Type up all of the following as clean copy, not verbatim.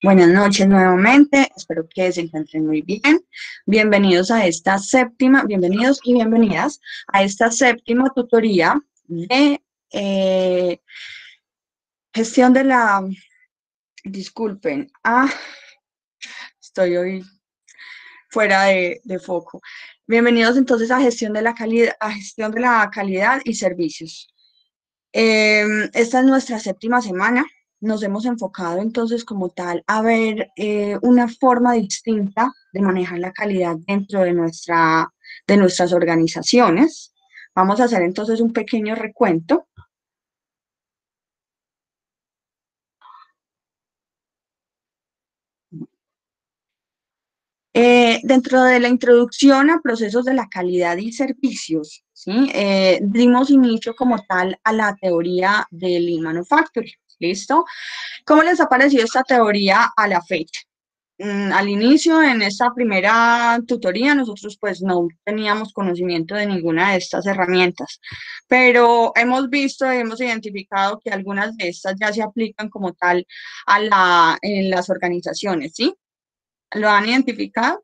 Buenas noches nuevamente, espero que se encuentren muy bien. Bienvenidos a esta séptima, bienvenidos y bienvenidas a esta séptima tutoría de gestión de la, disculpen, estoy hoy fuera de foco. Bienvenidos entonces a gestión de la calidad, y servicios. Esta es nuestra séptima semana. Nos hemos enfocado entonces como tal a ver una forma distinta de manejar la calidad dentro de nuestras organizaciones. Vamos a hacer entonces un pequeño recuento. Dentro de la introducción a procesos de la calidad y servicios, ¿sí? Dimos inicio como tal a la teoría del Lean Manufacturing, ¿listo? ¿Cómo les ha parecido esta teoría a la fecha? Al inicio, en esta primera tutoría, nosotros pues no teníamos conocimiento de ninguna de estas herramientas, pero hemos visto y hemos identificado que algunas de estas ya se aplican como tal en las organizaciones, ¿sí? ¿Lo han identificado?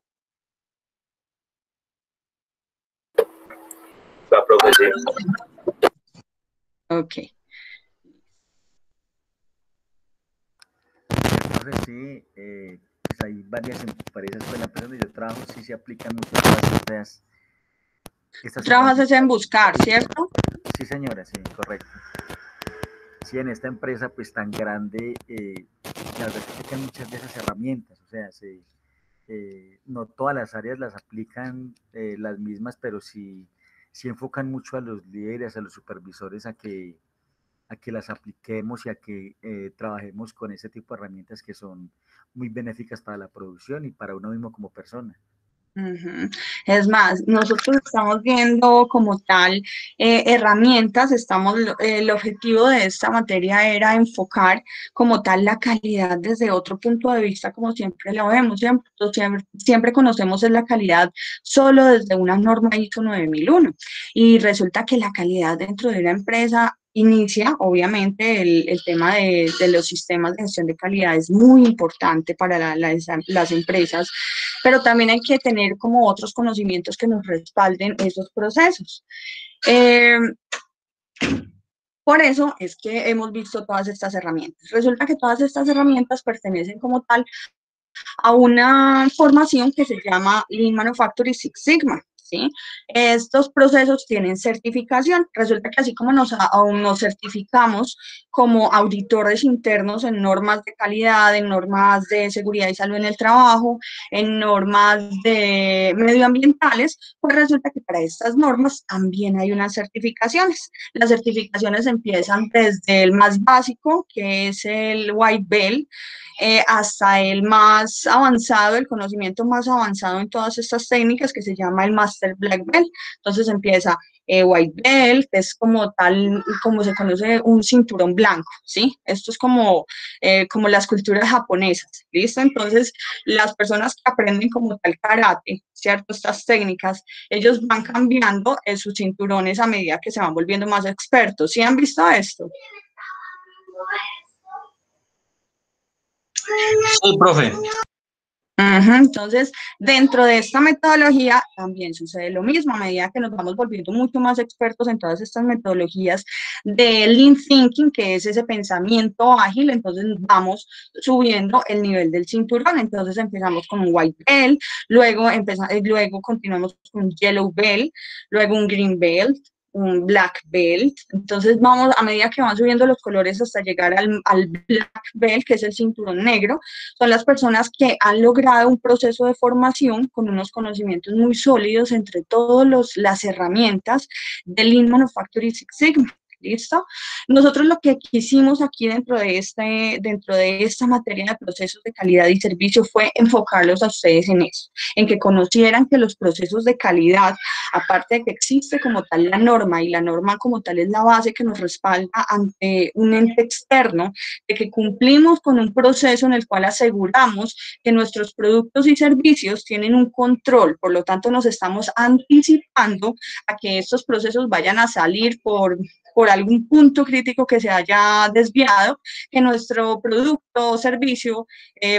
La profesión. Ok. Sí, pues hay varias empresas, pues la empresa donde yo trabajo sí se aplican muchas cosas. Trabajas en buscar, ¿cierto? Sí, señora, sí, correcto. Sí, en esta empresa pues tan grande, la verdad es que aplican muchas de esas herramientas, o sea, no todas las áreas las aplican las mismas, pero sí enfocan mucho a los líderes, a los supervisores a que las apliquemos y a que trabajemos con ese tipo de herramientas que son muy benéficas para la producción y para uno mismo como persona. Es más, nosotros estamos viendo como tal herramientas, el objetivo de esta materia era enfocar como tal la calidad desde otro punto de vista, como siempre lo vemos, siempre conocemos es la calidad solo desde una norma ISO 9001 y resulta que la calidad dentro de una empresa inicia, obviamente, el tema de los sistemas de gestión de calidad es muy importante para las empresas, pero también hay que tener como otros conocimientos que nos respalden esos procesos. Por eso es que hemos visto todas estas herramientas. Resulta que todas estas herramientas pertenecen como tal a una formación que se llama Lean Manufacturing Six Sigma. ¿Sí? Estos procesos tienen certificación. Resulta que así como aún nos certificamos como auditores internos en normas de calidad, en normas de seguridad y salud en el trabajo, en normas de medioambientales, pues resulta que para estas normas también hay unas certificaciones. Las certificaciones empiezan desde el más básico, que es el White Belt, hasta el más avanzado, el conocimiento más avanzado en todas estas técnicas, que se llama el Master Black Belt. Entonces empieza White Belt, que es como tal, como se conoce un cinturón blanco, ¿sí? Esto es como las culturas japonesas, ¿listo? Entonces, las personas que aprenden como tal karate, ¿cierto? Estas técnicas, ellos van cambiando sus cinturones a medida que se van volviendo más expertos. ¿Sí han visto esto? Sí, profe. Entonces, dentro de esta metodología también sucede lo mismo, a medida que nos vamos volviendo mucho más expertos en todas estas metodologías de Lean Thinking, que es ese pensamiento ágil, entonces vamos subiendo el nivel del cinturón, entonces empezamos con un White Belt, luego continuamos con un Yellow Belt, luego un Green Belt, un black belt, entonces vamos a medida que van subiendo los colores hasta llegar al black belt, que es el cinturón negro. Son las personas que han logrado un proceso de formación con unos conocimientos muy sólidos entre todas las herramientas del Lean Manufacturing Six Sigma. ¿Listo? Nosotros lo que quisimos aquí dentro de esta materia de procesos de calidad y servicio fue enfocarlos a ustedes en eso, en que conocieran que los procesos de calidad, aparte de que existe como tal la norma, y la norma como tal es la base que nos respalda ante un ente externo, de que cumplimos con un proceso en el cual aseguramos que nuestros productos y servicios tienen un control, por lo tanto nos estamos anticipando a que estos procesos vayan a salir por por algún punto crítico que se haya desviado, que nuestro producto o servicio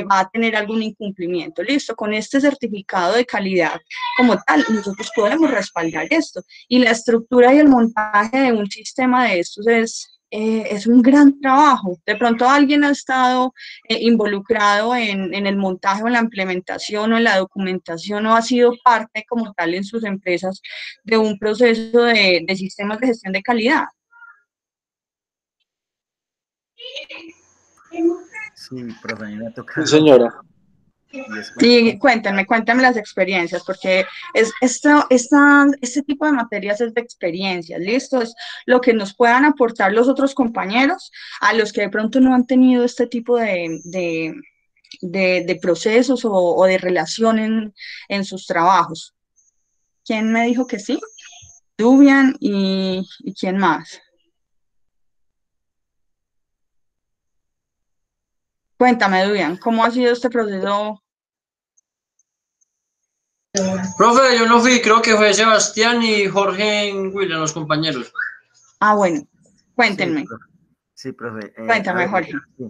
va a tener algún incumplimiento. Listo, con este certificado de calidad como tal, nosotros podemos respaldar esto. Y la estructura y el montaje de un sistema de estos es un gran trabajo. De pronto alguien ha estado involucrado en el montaje o en la implementación o en la documentación o ha sido parte como tal en sus empresas de un proceso de sistemas de gestión de calidad. Sí, profe, a mí me ha tocado. Sí, señora. Y cuéntame las experiencias, porque este tipo de materias es de experiencias, ¿listo? Es lo que nos puedan aportar los otros compañeros a los que de pronto no han tenido este tipo de procesos o de relación en sus trabajos. ¿Quién me dijo que sí? Dubian y ¿quién más? Cuéntame, Dubian, ¿cómo ha sido este proceso? Profe, yo no fui, creo que fue Sebastián y Jorge en William, los compañeros. Ah, bueno, cuéntenme. Sí, profe. Cuéntame, Jorge. Sí.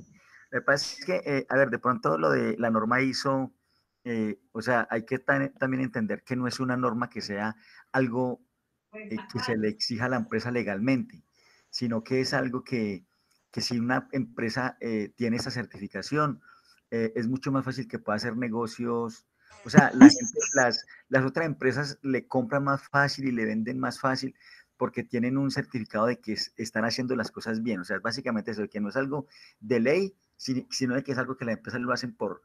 Lo que pasa es que, a ver, de pronto lo de la norma ISO, o sea, hay que también entender que no es una norma que sea algo que se le exija a la empresa legalmente, sino que es algo que si una empresa tiene esa certificación, es mucho más fácil que pueda hacer negocios. O sea, las otras empresas le compran más fácil y le venden más fácil porque tienen un certificado de que están haciendo las cosas bien. O sea, es básicamente eso, de que no es algo de ley, sino de que es algo que las empresas lo hacen por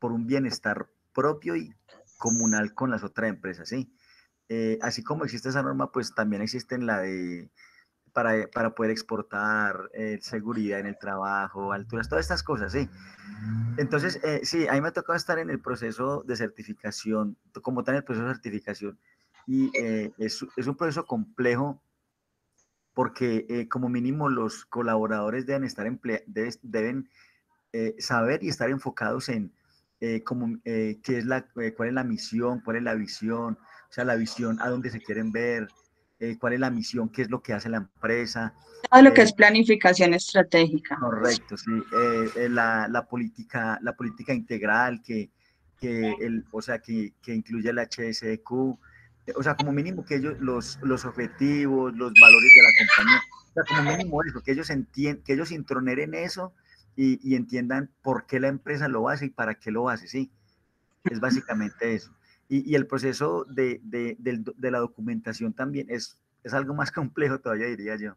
un bienestar propio y comunal con las otras empresas, ¿sí? Así como existe esa norma, pues también existe la de para poder exportar, seguridad en el trabajo, alturas, todas estas cosas, ¿sí? Entonces, sí, a mí me ha tocado estar en el proceso de certificación, como tal en el proceso de certificación, y es un proceso complejo porque como mínimo los colaboradores deben estar deben saber y estar enfocados en qué es cuál es la misión, cuál es la visión, o sea, la visión a dónde se quieren ver, cuál es la misión, qué es lo que hace la empresa. Todo lo que es planificación estratégica. Correcto, sí. La política integral o sea, que incluye el HSQ, o sea, como mínimo que ellos, los objetivos, los valores de la compañía, o sea, como mínimo eso, que ellos introneren eso y entiendan por qué la empresa lo hace y para qué lo hace, sí. Es básicamente eso. Y el proceso de la documentación también es algo más complejo todavía, diría yo.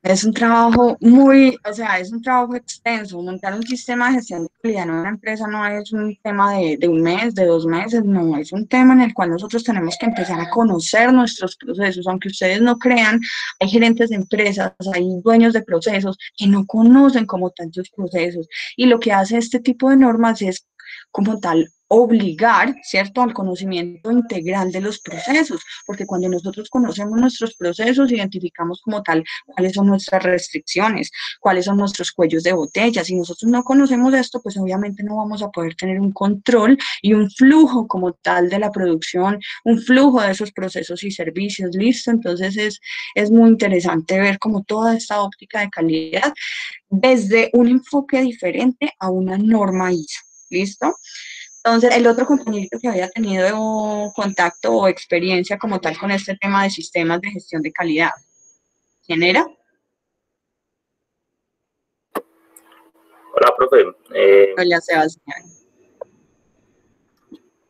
Es un trabajo muy, o sea, es un trabajo extenso. Montar un sistema de gestión de calidad en una empresa no es un tema de un mes, de 2 meses, no, es un tema en el cual nosotros tenemos que empezar a conocer nuestros procesos. Aunque ustedes no crean, hay gerentes de empresas, hay dueños de procesos que no conocen como tantos procesos. Y lo que hace este tipo de normas es como tal obligar, ¿cierto?, al conocimiento integral de los procesos, porque cuando nosotros conocemos nuestros procesos, identificamos como tal cuáles son nuestras restricciones, cuáles son nuestros cuellos de botella. Si nosotros no conocemos esto, pues obviamente no vamos a poder tener un control y un flujo como tal de la producción, un flujo de esos procesos y servicios, ¿listo? Entonces es muy interesante ver como toda esta óptica de calidad desde un enfoque diferente a una norma ISO, ¿listo? Entonces, el otro compañerito que había tenido contacto o experiencia como tal con este tema de sistemas de gestión de calidad, ¿quién era? Hola, profe. Hola, Sebastián.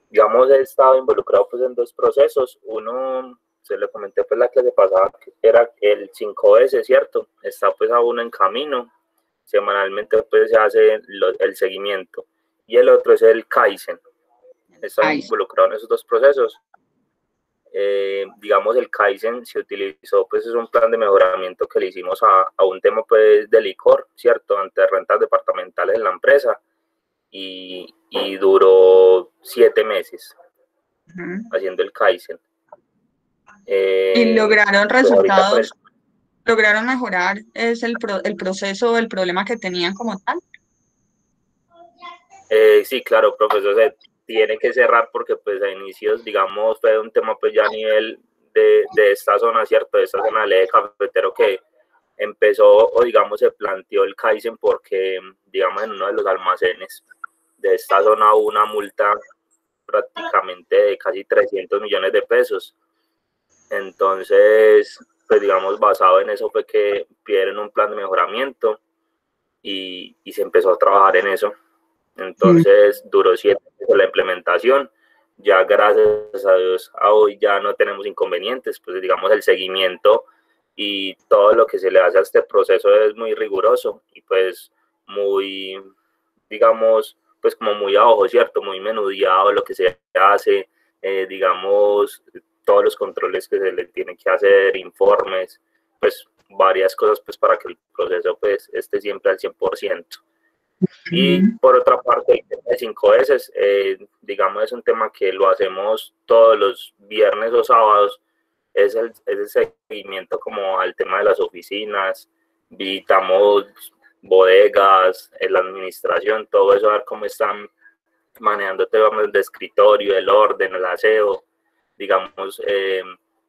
Digamos, he estado involucrado pues en dos procesos. Uno, se le comenté pues la clase pasada, que era el 5S, ¿cierto? Está pues aún en camino. Semanalmente pues se hace el seguimiento. Y el otro es el Kaizen. Estoy involucrado en esos dos procesos. Digamos, el Kaizen se utilizó, pues es un plan de mejoramiento que le hicimos a un tema pues de licor, ¿cierto? Ante rentas departamentales en la empresa. Y duró 7 meses haciendo el Kaizen. ¿Y lograron resultados? Pues, ¿Lograron mejorar el proceso, el problema que tenían como tal? Sí, claro, profesor, se tiene que cerrar porque pues a inicios, digamos, fue un tema pues ya a nivel de esta zona, ¿cierto? De esta zona del eje cafetero que empezó, o digamos, se planteó el Kaizen porque, digamos, en uno de los almacenes de esta zona hubo una multa prácticamente de casi 300 millones de pesos. Entonces, pues digamos, basado en eso fue que pidieron un plan de mejoramiento y se empezó a trabajar en eso. Entonces, duró 7 meses la implementación. Ya gracias a Dios, a hoy ya no tenemos inconvenientes, pues digamos, el seguimiento y todo lo que se le hace a este proceso es muy riguroso y pues muy, digamos, pues como muy a ojo, ¿cierto? Muy menudeado lo que se hace, digamos, todos los controles que se le tienen que hacer, informes, pues varias cosas pues para que el proceso pues esté siempre al 100%. Y por otra parte, el tema de 5S, digamos, es un tema que lo hacemos todos los viernes o sábados, es el seguimiento como al tema de las oficinas, visitamos bodegas, la administración, todo eso, a ver cómo están manejando temas de escritorio, el orden, el aseo, digamos,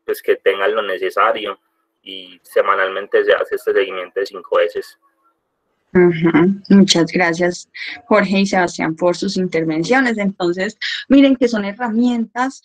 pues que tengan lo necesario y semanalmente se hace este seguimiento de 5S. Muchas gracias, Jorge y Sebastián, por sus intervenciones. Entonces, miren que son herramientas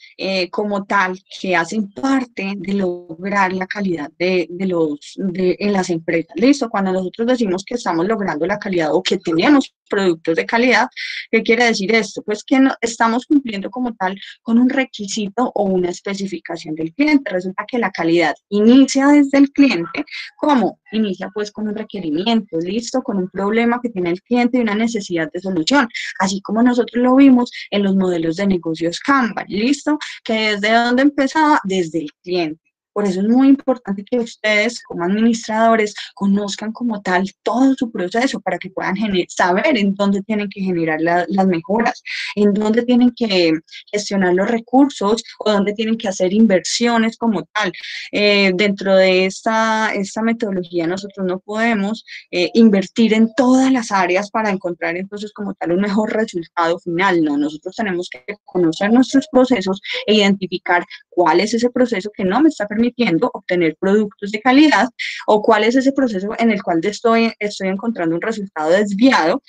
como tal que hacen parte de lograr la calidad en las empresas. Listo, cuando nosotros decimos que estamos logrando la calidad o que tenemos productos de calidad, ¿qué quiere decir esto? Pues que no, estamos cumpliendo como tal con un requisito o una especificación del cliente. Resulta que la calidad inicia desde el cliente. ¿Cómo? Inicia pues con un requerimiento, listo, con un problema que tiene el cliente y una necesidad de solución, así como nosotros lo vimos en los modelos de negocios Kanban, listo, que desde donde empezaba, desde el cliente. Por eso es muy importante que ustedes como administradores conozcan como tal todo su proceso para que puedan saber en dónde tienen que generar las mejoras, en dónde tienen que gestionar los recursos o dónde tienen que hacer inversiones como tal. Dentro de esta metodología nosotros no podemos invertir en todas las áreas para encontrar entonces como tal un mejor resultado final, no, nosotros tenemos que conocer nuestros procesos e identificar cuál es ese proceso que no me está permitiendo obtener productos de calidad o cuál es ese proceso en el cual estoy encontrando un resultado desviado.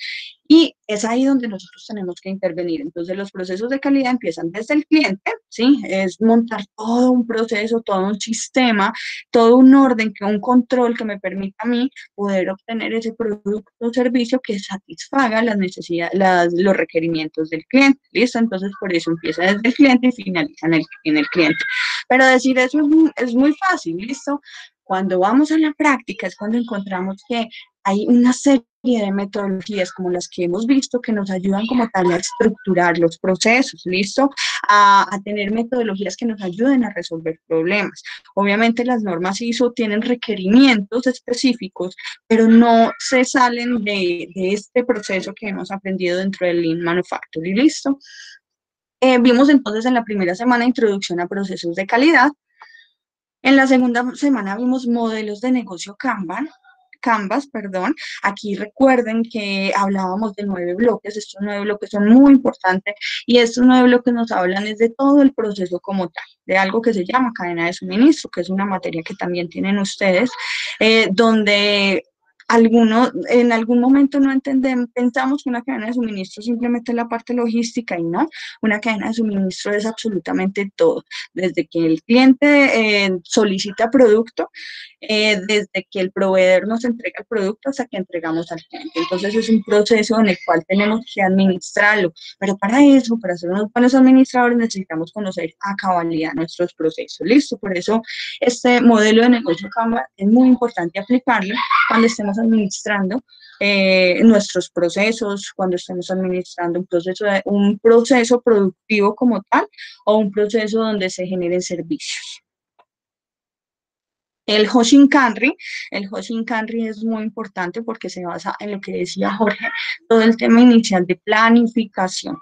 Y es ahí donde nosotros tenemos que intervenir. Entonces, los procesos de calidad empiezan desde el cliente, ¿sí? Es montar todo un proceso, todo un sistema, todo un orden, un control que me permita a mí poder obtener ese producto o servicio que satisfaga las necesidades, los requerimientos del cliente, ¿listo? Entonces, por eso empieza desde el cliente y finaliza en el cliente. Pero decir eso es muy fácil, ¿listo? Cuando vamos a la práctica es cuando encontramos que hay una serie de metodologías como las que hemos visto que nos ayudan como tal a estructurar los procesos, ¿listo? A tener metodologías que nos ayuden a resolver problemas. Obviamente las normas ISO tienen requerimientos específicos, pero no se salen de este proceso que hemos aprendido dentro del Lean Manufacturing, ¿listo? Vimos entonces en la primera semana introducción a procesos de calidad. En la segunda semana vimos modelos de negocio Canvas, perdón. Aquí recuerden que hablábamos de 9 bloques. Estos 9 bloques son muy importantes y estos 9 bloques nos hablan es de todo el proceso como tal, de algo que se llama cadena de suministro, que es una materia que también tienen ustedes, donde en algún momento no entendemos, pensamos que una cadena de suministro simplemente es la parte logística y no, una cadena de suministro es absolutamente todo, desde que el cliente solicita producto, desde que el proveedor nos entrega el producto hasta que entregamos al cliente. Entonces es un proceso en el cual tenemos que administrarlo, pero para eso, para ser unos buenos administradores necesitamos conocer a cabalidad nuestros procesos, ¿listo? Por eso este modelo de negocio Canva es muy importante aplicarlo cuando estemos administrando nuestros procesos, cuando estemos administrando un proceso productivo como tal o un proceso donde se generen servicios. El Hoshinkanri es muy importante porque se basa en lo que decía Jorge, todo el tema inicial de planificación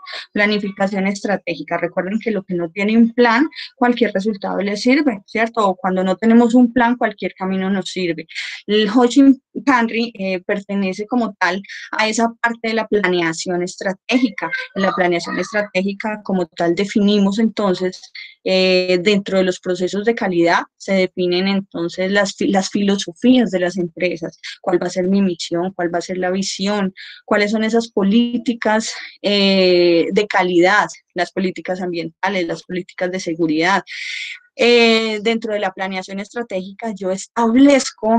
estratégica. Recuerden que lo que no tiene un plan, cualquier resultado le sirve, ¿cierto? O cuando no tenemos un plan, cualquier camino nos sirve. El Hoshinkanri pertenece como tal a esa parte de la planeación estratégica. En la planeación estratégica como tal definimos entonces, dentro de los procesos de calidad, se definen entonces entonces las filosofías de las empresas, cuál va a ser mi misión, cuál va a ser la visión, cuáles son esas políticas de calidad, las políticas ambientales, las políticas de seguridad. Dentro de la planeación estratégica yo establezco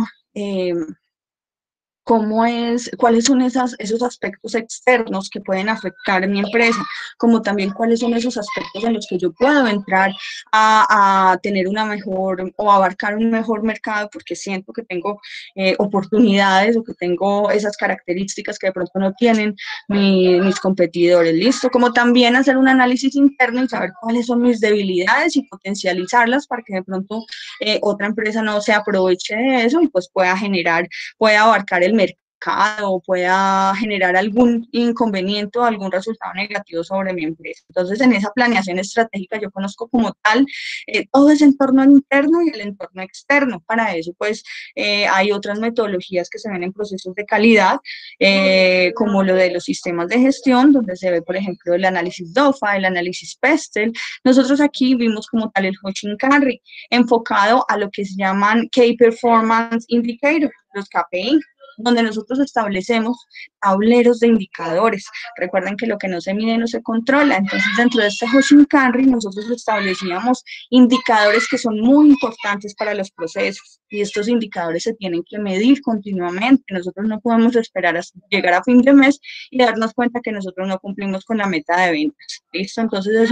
cuáles son esos aspectos externos que pueden afectar mi empresa, como también cuáles son esos aspectos en los que yo puedo entrar a tener una mejor o abarcar un mejor mercado porque siento que tengo oportunidades o que tengo esas características que de pronto no tienen mis competidores, ¿listo? Como también hacer un análisis interno y saber cuáles son mis debilidades y potencializarlas para que de pronto otra empresa no se aproveche de eso y pues pueda abarcar el mercado o pueda generar algún inconveniente o algún resultado negativo sobre mi empresa. Entonces, en esa planeación estratégica yo conozco como tal todo ese entorno interno y el entorno externo. Para eso, pues, hay otras metodologías que se ven en procesos de calidad, como lo de los sistemas de gestión, donde se ve, por ejemplo, el análisis DOFA, el análisis PESTEL. Nosotros aquí vimos como tal el Hoshin-Kanri, enfocado a lo que se llaman Key Performance Indicators, los KPI, donde nosotros establecemos tableros de indicadores. Recuerden que lo que no se mide no se controla. Entonces, dentro de este Hoshin-Kanri, nosotros establecíamos indicadores que son muy importantes para los procesos. Y estos indicadores se tienen que medir continuamente. Nosotros no podemos esperar a llegar a fin de mes y darnos cuenta que nosotros no cumplimos con la meta de ventas. ¿Listo? Entonces,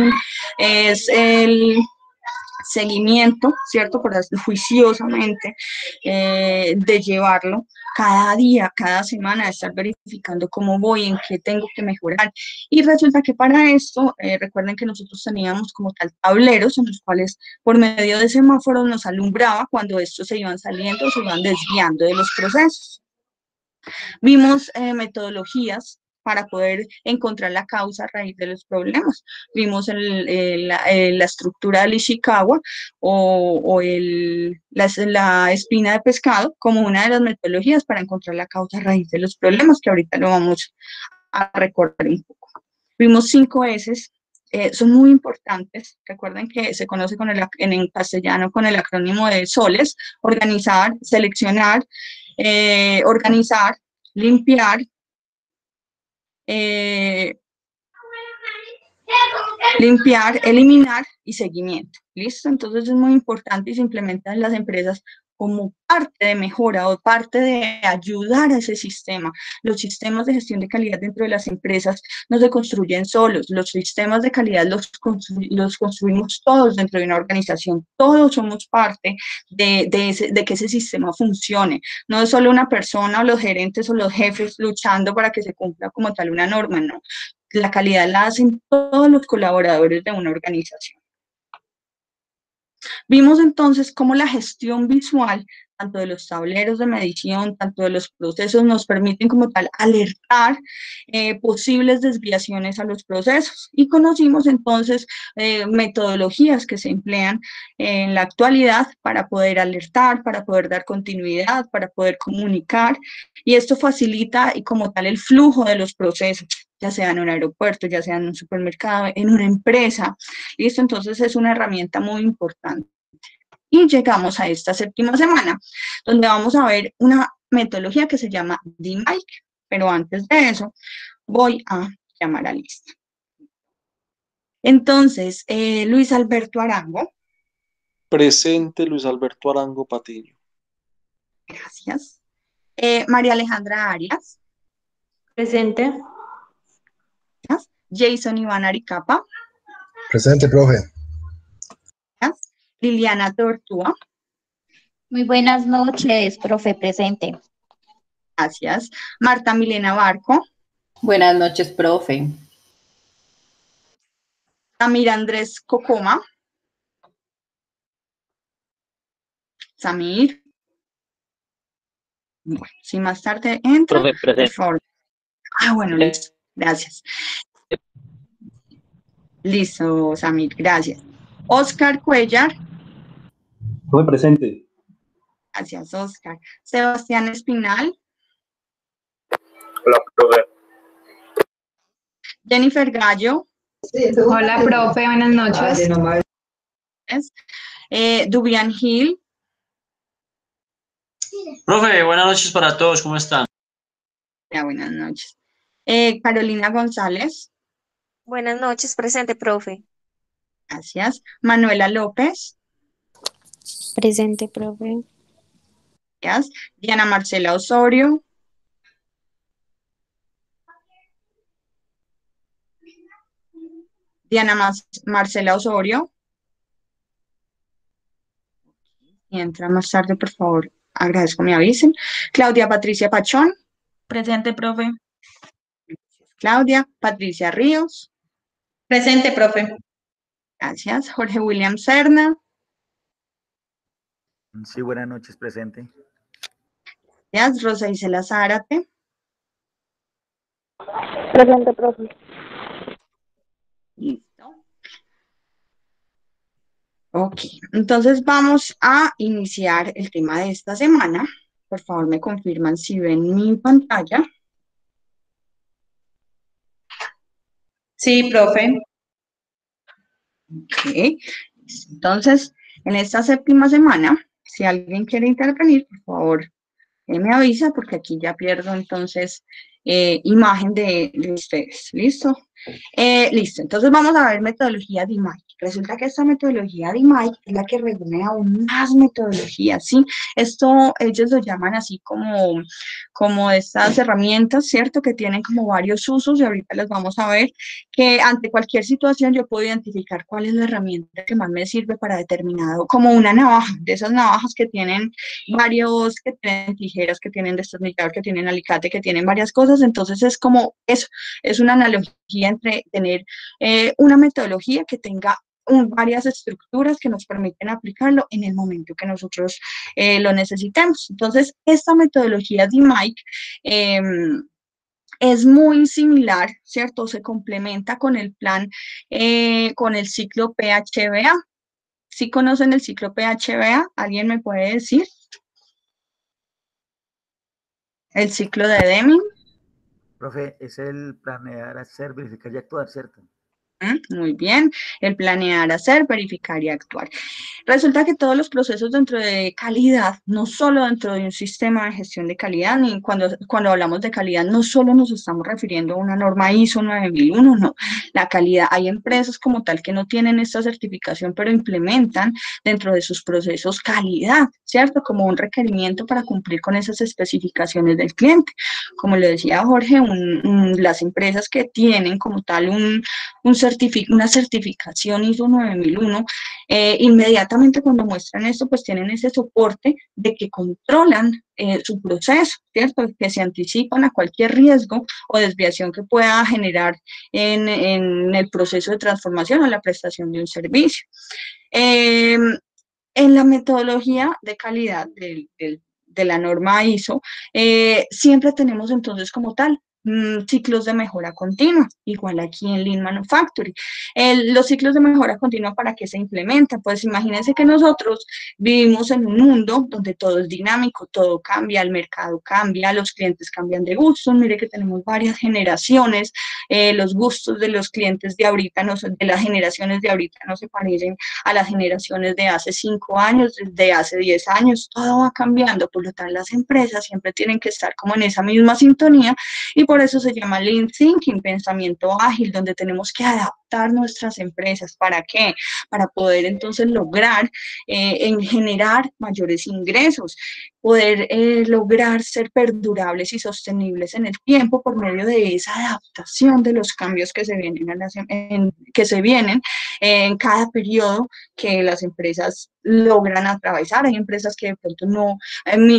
es el seguimiento, ¿cierto? Por así, juiciosamente, de llevarlo cada día, cada semana, estar verificando cómo voy, en qué tengo que mejorar. Y resulta que para esto, recuerden que nosotros teníamos como tal tableros en los cuales por medio de semáforos nos alumbraba cuando estos se iban saliendo o se iban desviando de los procesos. Vimos metodologías para poder encontrar la causa a raíz de los problemas. Vimos la estructura del Ishikawa o la espina de pescado como una de las metodologías para encontrar la causa a raíz de los problemas, que ahorita lo vamos a recordar un poco. Vimos 5 S, son muy importantes. Recuerden que se conoce en castellano con el acrónimo de SOLES: organizar, seleccionar, organizar, limpiar, eliminar y seguimiento. ¿Listo? Entonces es muy importante y se implementa en las empresas como parte de mejora o parte de ayudar a ese sistema. Los sistemas de gestión de calidad dentro de las empresas no se construyen solos. Los sistemas de calidad los construimos todos dentro de una organización. Todos somos parte de que ese sistema funcione. No es solo una persona o los gerentes o los jefes luchando para que se cumpla como tal una norma, no. La calidad la hacen todos los colaboradores de una organización. Vimos entonces cómo la gestión visual, tanto de los tableros de medición, tanto de los procesos, nos permiten como tal alertar posibles desviaciones a los procesos. Y conocimos entonces metodologías que se emplean en la actualidad para poder alertar, para poder dar continuidad, para poder comunicar. Y esto facilita como tal el flujo de los procesos, ya sea en un aeropuerto, ya sea en un supermercado, en una empresa. ¿Listo? Entonces es una herramienta muy importante. Y llegamos a esta 7ª semana, donde vamos a ver una metodología que se llama DMAIC, pero antes de eso voy a llamar a lista. Entonces, Luis Alberto Arango. Presente, Luis Alberto Arango Patiño. Gracias. María Alejandra Arias. Presente. Gracias. Jason Iván Aricapa. Presente, profe. Gracias. Liliana Tortúa. Muy buenas noches, profe, presente. Gracias. Marta Milena Barco. Buenas noches, profe. Samir Andrés Cocoma. Samir. Bueno, si más tarde entra, profe, presente. por favor. Bueno, listo. Gracias. Listo, Samir, gracias. Oscar Cuellar. Profe, presente. Gracias, Oscar. Sebastián Espinal. Hola, profe. Jennifer Gallo. Hola, profe, buenas noches. Dubian Hill. Profe, buenas noches para todos, ¿cómo están? Ya, buenas noches. Carolina González, Buenas noches, presente, profe. gracias. Manuela López, Presente, profe. gracias. Diana Marcela Osorio, Marcela Osorio. Y entra más tarde, por favor. Agradezco me avisen. Claudia Patricia Pachón. Presente, profe. Claudia. Patricia Ríos. Presente, profe. Gracias. Jorge William Serna. Sí, buenas noches, presente. Gracias. Rosa Isela Zárate. Presente, profe. Listo. Ok, entonces vamos a iniciar el tema de esta semana. Por favor, me confirman si ven mi pantalla. Sí, profe. Ok, entonces en esta séptima semana, si alguien quiere intervenir, por favor, me avisa porque aquí ya pierdo entonces imagen de ustedes. ¿Listo? Listo, entonces vamos a ver metodología DMAIC. Resulta que esta metodología DMAIC es la que reúne aún más metodologías, ¿sí? Esto ellos lo llaman así como estas herramientas, ¿cierto? Que tienen como varios usos y ahorita les vamos a ver que ante cualquier situación yo puedo identificar cuál es la herramienta que más me sirve para determinado, como una navaja, de esas navajas que tienen varios, que tienen tijeras, que tienen destornillador, que tienen alicate, que tienen varias cosas, entonces es como eso, es una analogía entre tener una metodología que tenga varias estructuras que nos permiten aplicarlo en el momento que nosotros lo necesitemos. Entonces, esta metodología DMAIC es muy similar, ¿cierto? Se complementa con el plan, con el ciclo PHBA. ¿Sí conocen el ciclo PHBA? ¿Alguien me puede decir? El ciclo de Deming. Profe, es el planear, hacer, verificar y actuar, ¿cierto? Muy bien, el planear, hacer, verificar y actuar. Resulta que todos los procesos dentro de calidad, no solo dentro de un sistema de gestión de calidad, ni cuando hablamos de calidad, no solo nos estamos refiriendo a una norma ISO 9001, no. La calidad, hay empresas como tal que no tienen esta certificación, pero implementan dentro de sus procesos calidad, ¿cierto? Como un requerimiento para cumplir con esas especificaciones del cliente. Como le decía Jorge, las empresas que tienen como tal una certificación ISO 9001, inmediatamente cuando muestran esto, pues tienen ese soporte de que controlan su proceso, ¿cierto? Que se anticipan a cualquier riesgo o desviación que pueda generar en el proceso de transformación o la prestación de un servicio. En la metodología de calidad de la norma ISO, siempre tenemos entonces como tal ciclos de mejora continua, igual aquí en Lean Manufacturing. Los ciclos de mejora continua, ¿para qué se implementan? Pues imagínense que nosotros vivimos en un mundo donde todo es dinámico, todo cambia, el mercado cambia, los clientes cambian de gustos, mire que tenemos varias generaciones, los gustos de los clientes de ahorita, de las generaciones de ahorita no se parecen a las generaciones de hace 5 años, de hace 10 años, todo va cambiando, por lo tanto las empresas siempre tienen que estar como en esa misma sintonía y por eso se llama Lean Thinking, pensamiento ágil, donde tenemos que adaptar nuestras empresas. ¿Para qué? Para poder entonces lograr generar mayores ingresos, poder lograr ser perdurables y sostenibles en el tiempo por medio de esa adaptación de los cambios que se vienen en cada periodo que las empresas logran atravesar. Hay empresas que de pronto no,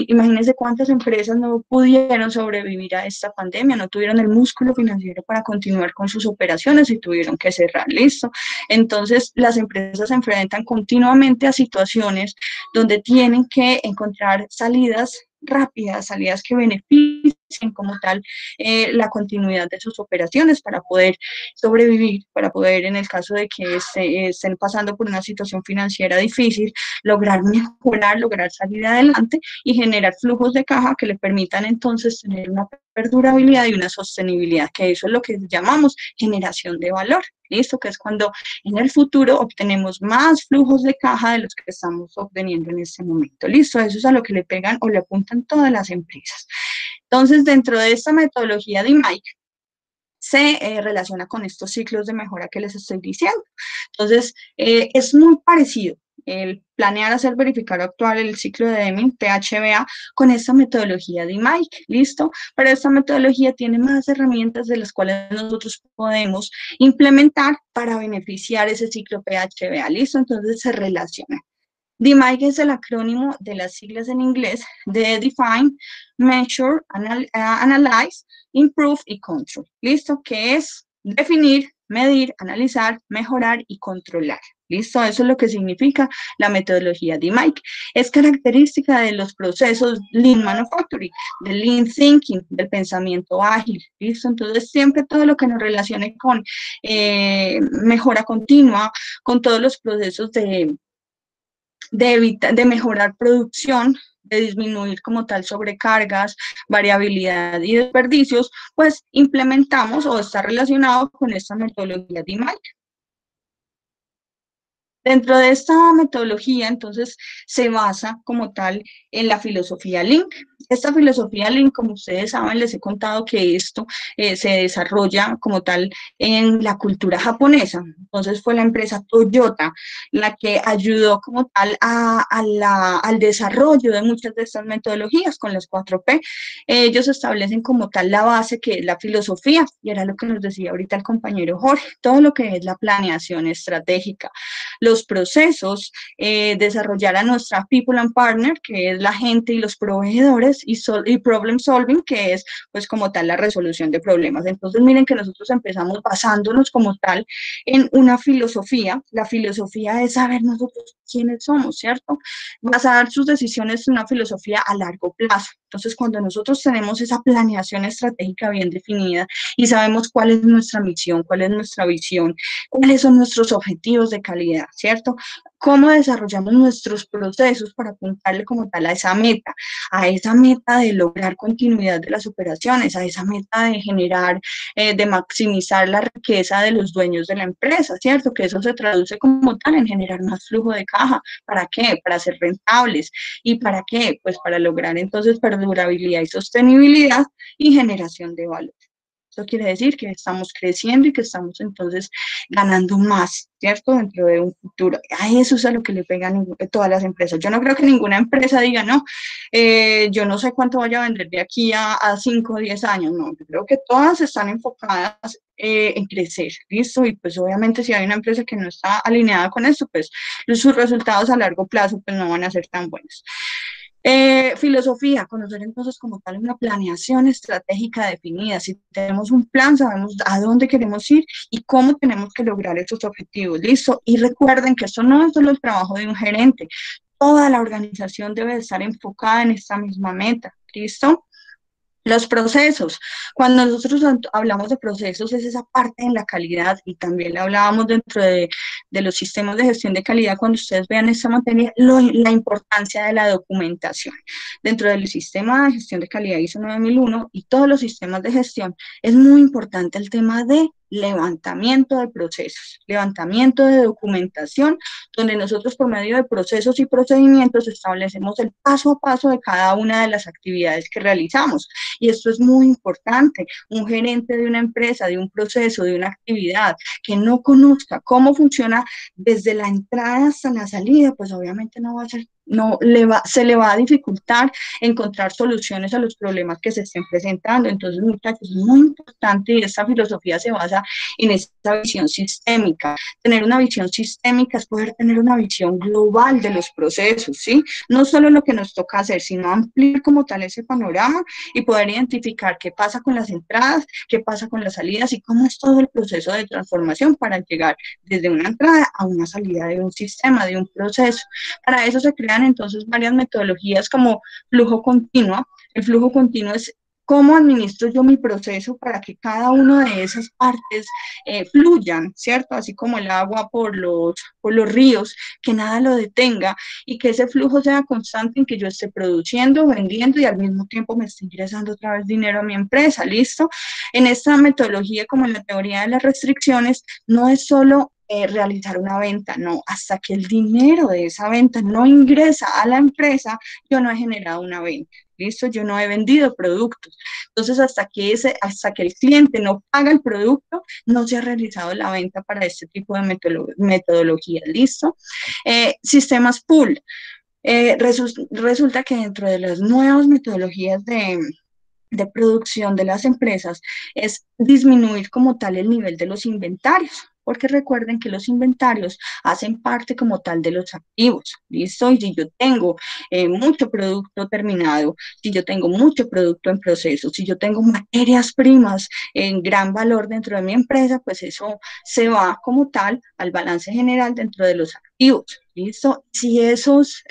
imagínense cuántas empresas no pudieron sobrevivir a esta pandemia, no tuvieron el músculo financiero para continuar con sus operaciones y tuvieron que cerrar, listo. Entonces, las empresas se enfrentan continuamente a situaciones donde tienen que encontrar salidas rápidas, salidas que beneficien como tal la continuidad de sus operaciones para poder sobrevivir, para poder, en el caso de que estén pasando por una situación financiera difícil, lograr mejorar, lograr salir adelante y generar flujos de caja que le permitan entonces tener una perdurabilidad y una sostenibilidad, que eso es lo que llamamos generación de valor. ¿Listo? Que es cuando en el futuro obtenemos más flujos de caja de los que estamos obteniendo en este momento. ¿Listo? Eso es a lo que le pegan o le apuntan todas las empresas. Entonces, dentro de esta metodología de MAIC, se relaciona con estos ciclos de mejora que les estoy diciendo. Entonces, es muy parecido el planear, hacer, verificar, actuar, el ciclo de Deming, PHBA, con esta metodología de MAIC, ¿listo? Pero esta metodología tiene más herramientas de las cuales nosotros podemos implementar para beneficiar ese ciclo PHBA, ¿listo? Entonces, se relaciona. DMAIC es el acrónimo de las siglas en inglés de Define, Measure, Analyze, Improve y Control. ¿Listo? Que es definir, medir, analizar, mejorar y controlar. ¿Listo? Eso es lo que significa la metodología DMAIC. Es característica de los procesos Lean Manufacturing, del Lean Thinking, del pensamiento ágil. ¿Listo? Entonces, siempre todo lo que nos relacione con mejora continua, con todos los procesos de mejorar producción, de disminuir como tal sobrecargas, variabilidad y desperdicios, pues implementamos o está relacionado con esta metodología de DMAIC. Dentro de esta metodología, entonces, se basa como tal en la filosofía Lean. Esta filosofía Lean, como ustedes saben, les he contado que esto se desarrolla como tal en la cultura japonesa. Entonces, fue la empresa Toyota la que ayudó como tal al desarrollo de muchas de estas metodologías con las 4P. Ellos establecen como tal la base que es la filosofía, y era lo que nos decía ahorita el compañero Jorge, todo lo que es la planeación estratégica, los procesos, desarrollar a nuestra People and Partner, que es la gente y los proveedores, y Problem Solving, que es pues como tal la resolución de problemas. Entonces miren que nosotros empezamos basándonos como tal en una filosofía. La filosofía es saber nosotros quiénes somos, ¿cierto? Basar sus decisiones en una filosofía a largo plazo. Entonces cuando nosotros tenemos esa planeación estratégica bien definida y sabemos cuál es nuestra misión, cuál es nuestra visión, cuáles son nuestros objetivos de calidad, ¿cierto? Cómo desarrollamos nuestros procesos para apuntarle como tal a esa meta de lograr continuidad de las operaciones, a esa meta de generar, de maximizar la riqueza de los dueños de la empresa, ¿cierto? Que eso se traduce como tal en generar más flujo de caja. ¿Para qué? Para ser rentables. ¿Y para qué? Pues para lograr entonces perdurabilidad y sostenibilidad y generación de valor. Eso quiere decir que estamos creciendo y que estamos entonces ganando más, ¿cierto? Dentro de un futuro. A eso es a lo que le pegan todas las empresas. Yo no creo que ninguna empresa diga, no, yo no sé cuánto vaya a vender de aquí a 5 o 10 años. No, yo creo que todas están enfocadas en crecer, ¿listo? Y pues obviamente si hay una empresa que no está alineada con esto, pues sus resultados a largo plazo pues no van a ser tan buenos. Filosofía, conocer entonces como tal una planeación estratégica definida. Si tenemos un plan, sabemos a dónde queremos ir y cómo tenemos que lograr esos objetivos, ¿listo? Y recuerden que esto no es solo el trabajo de un gerente, toda la organización debe estar enfocada en esta misma meta, ¿listo? Los procesos, cuando nosotros hablamos de procesos es esa parte en la calidad y también le hablábamos dentro de los sistemas de gestión de calidad cuando ustedes vean esta materia, la importancia de la documentación. Dentro del sistema de gestión de calidad ISO 9001 y todos los sistemas de gestión es muy importante el tema de levantamiento de procesos, levantamiento de documentación, donde nosotros por medio de procesos y procedimientos establecemos el paso a paso de cada una de las actividades que realizamos. Y esto es muy importante. Un gerente de una empresa, de un proceso, de una actividad que no conozca cómo funciona desde la entrada hasta la salida, pues obviamente no va a ser, se le va a dificultar encontrar soluciones a los problemas que se estén presentando. Entonces, muchachos, es muy importante y esta filosofía se basa en esta visión sistémica. Tener una visión sistémica es poder tener una visión global de los procesos, ¿sí? No solo lo que nos toca hacer, sino ampliar como tal ese panorama y poder identificar qué pasa con las entradas, qué pasa con las salidas y cómo es todo el proceso de transformación para llegar desde una entrada a una salida de un sistema, de un proceso. Para eso se crean entonces varias metodologías como flujo continuo. El flujo continuo es ¿Cómo administro yo mi proceso para que cada una de esas partes fluyan, ¿cierto? Así como el agua por los ríos, que nada lo detenga y que ese flujo sea constante en que yo esté produciendo, vendiendo y al mismo tiempo me esté ingresando otra vez dinero a mi empresa, ¿listo? En esta metodología, como en la teoría de las restricciones, no es solo realizar una venta, no, hasta que el dinero de esa venta no ingresa a la empresa, yo no he generado una venta, ¿listo? Yo no he vendido productos. Entonces, hasta que el cliente no paga el producto, no se ha realizado la venta para este tipo de metodología, ¿listo? Sistemas pool. Resulta que dentro de las nuevas metodologías de producción de las empresas es disminuir como tal el nivel de los inventarios, porque recuerden que los inventarios hacen parte como tal de los activos, ¿listo? Y si yo tengo mucho producto terminado, si yo tengo mucho producto en proceso, si yo tengo materias primas en gran valor dentro de mi empresa, pues eso se va como tal al balance general dentro de los activos. ¿Listo? Si esos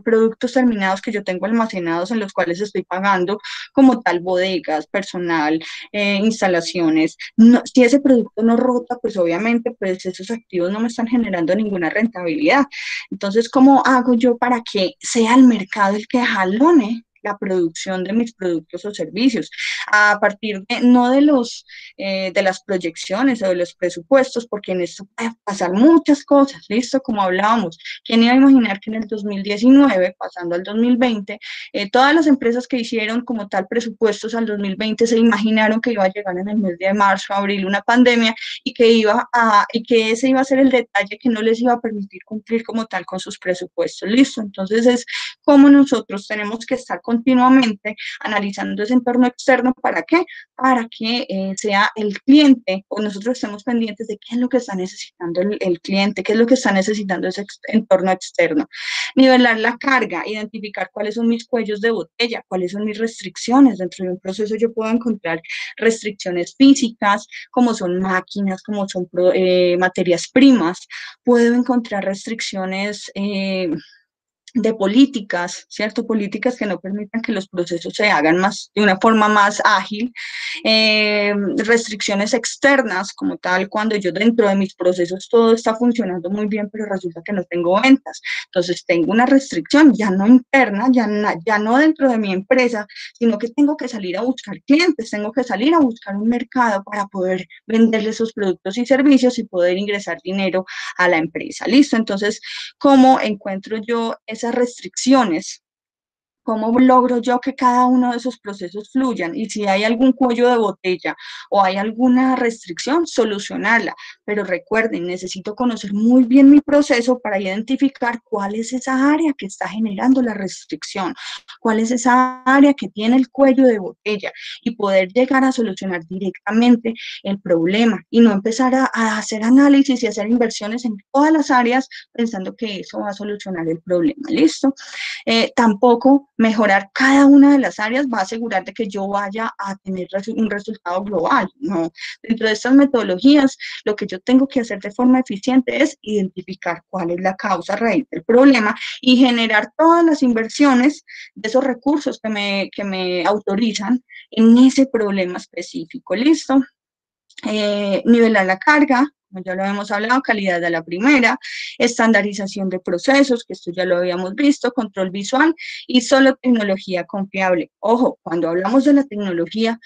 productos terminados que yo tengo almacenados en los cuales estoy pagando como tal bodegas, personal, instalaciones, si ese producto no rota, pues obviamente pues esos activos no me están generando ninguna rentabilidad. Entonces, ¿cómo hago yo para que sea el mercado el que jalone la producción de mis productos o servicios, a partir no de las proyecciones o de los presupuestos, porque en esto puede pasar muchas cosas, ¿listo? Como hablábamos, ¿quién iba a imaginar que en el 2019, pasando al 2020, todas las empresas que hicieron como tal presupuestos al 2020 se imaginaron que iba a llegar en el mes de marzo, abril, una pandemia y que ese iba a ser el detalle que no les iba a permitir cumplir como tal con sus presupuestos, ¿listo? Entonces es como nosotros tenemos que estar continuamente analizando ese entorno externo. ¿Para qué? Para que sea el cliente o nosotros estemos pendientes de qué es lo que está necesitando el cliente, qué es lo que está necesitando ese entorno externo. Nivelar la carga, identificar cuáles son mis cuellos de botella, cuáles son mis restricciones. Dentro de un proceso yo puedo encontrar restricciones físicas, como son máquinas, como son materias primas. Puedo encontrar restricciones de políticas, ¿cierto? Políticas que no permitan que los procesos se hagan de una forma más ágil, restricciones externas como tal, cuando yo dentro de mis procesos todo está funcionando muy bien, pero resulta que no tengo ventas. Entonces tengo una restricción ya no interna, ya no dentro de mi empresa, sino que tengo que salir a buscar clientes, tengo que salir a buscar un mercado para poder venderle esos productos y servicios y poder ingresar dinero a la empresa. ¿Listo? Entonces, ¿cómo encuentro yo esas restricciones? ¿Cómo logro yo que cada uno de esos procesos fluyan? Y si hay algún cuello de botella o hay alguna restricción, solucionarla. Pero recuerden, necesito conocer muy bien mi proceso para identificar cuál es esa área que está generando la restricción, cuál es esa área que tiene el cuello de botella y poder llegar a solucionar directamente el problema y no empezar a hacer análisis y hacer inversiones en todas las áreas pensando que eso va a solucionar el problema. ¿Listo? Tampoco mejorar cada una de las áreas va a asegurar de que yo vaya a tener un resultado global, ¿no? Dentro de estas metodologías, lo que yo tengo que hacer de forma eficiente es identificar cuál es la causa raíz del problema y generar todas las inversiones de esos recursos que me autorizan en ese problema específico. ¿Listo? Nivelar la carga, como ya lo hemos hablado, calidad de la primera, estandarización de procesos, que esto ya lo habíamos visto, control visual y solo tecnología confiable. Ojo, cuando hablamos de la tecnología,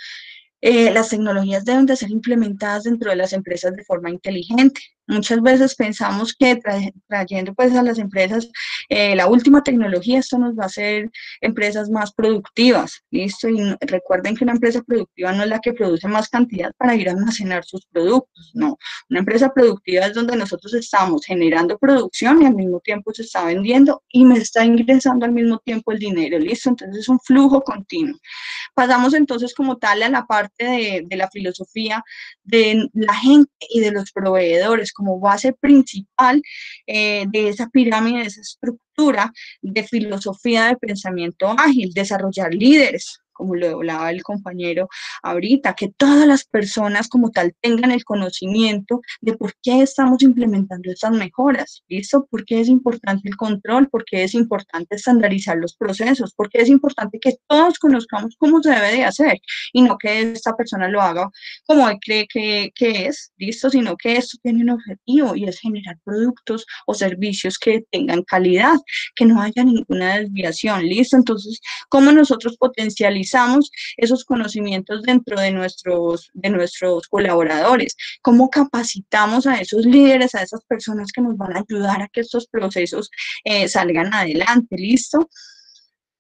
las tecnologías deben de ser implementadas dentro de las empresas de forma inteligente. Muchas veces pensamos que trayendo pues a las empresas la última tecnología, esto nos va a hacer empresas más productivas, ¿listo? Y recuerden que una empresa productiva no es la que produce más cantidad para ir a almacenar sus productos, no. Una empresa productiva es donde nosotros estamos generando producción y al mismo tiempo se está vendiendo y me está ingresando al mismo tiempo el dinero, ¿listo? Entonces es un flujo continuo. Pasamos entonces como tal a la parte de la filosofía de la gente y de los proveedores como base principal de esa pirámide, de esa estructura de filosofía de pensamiento ágil, desarrollar líderes. como lo hablaba el compañero ahorita, que todas las personas como tal tengan el conocimiento de por qué estamos implementando estas mejoras, ¿listo? ¿Por qué es importante el control? ¿Por qué es importante estandarizar los procesos? ¿Por qué es importante que todos conozcamos cómo se debe de hacer y no que esta persona lo haga como él cree que es, ¿listo? Sino que esto tiene un objetivo y es generar productos o servicios que tengan calidad, que no haya ninguna desviación, ¿listo? Entonces, ¿cómo nosotros potencializamos esos conocimientos dentro de nuestros colaboradores? ¿Cómo capacitamos a esos líderes, a esas personas que nos van a ayudar a que estos procesos salgan adelante? ¿Listo?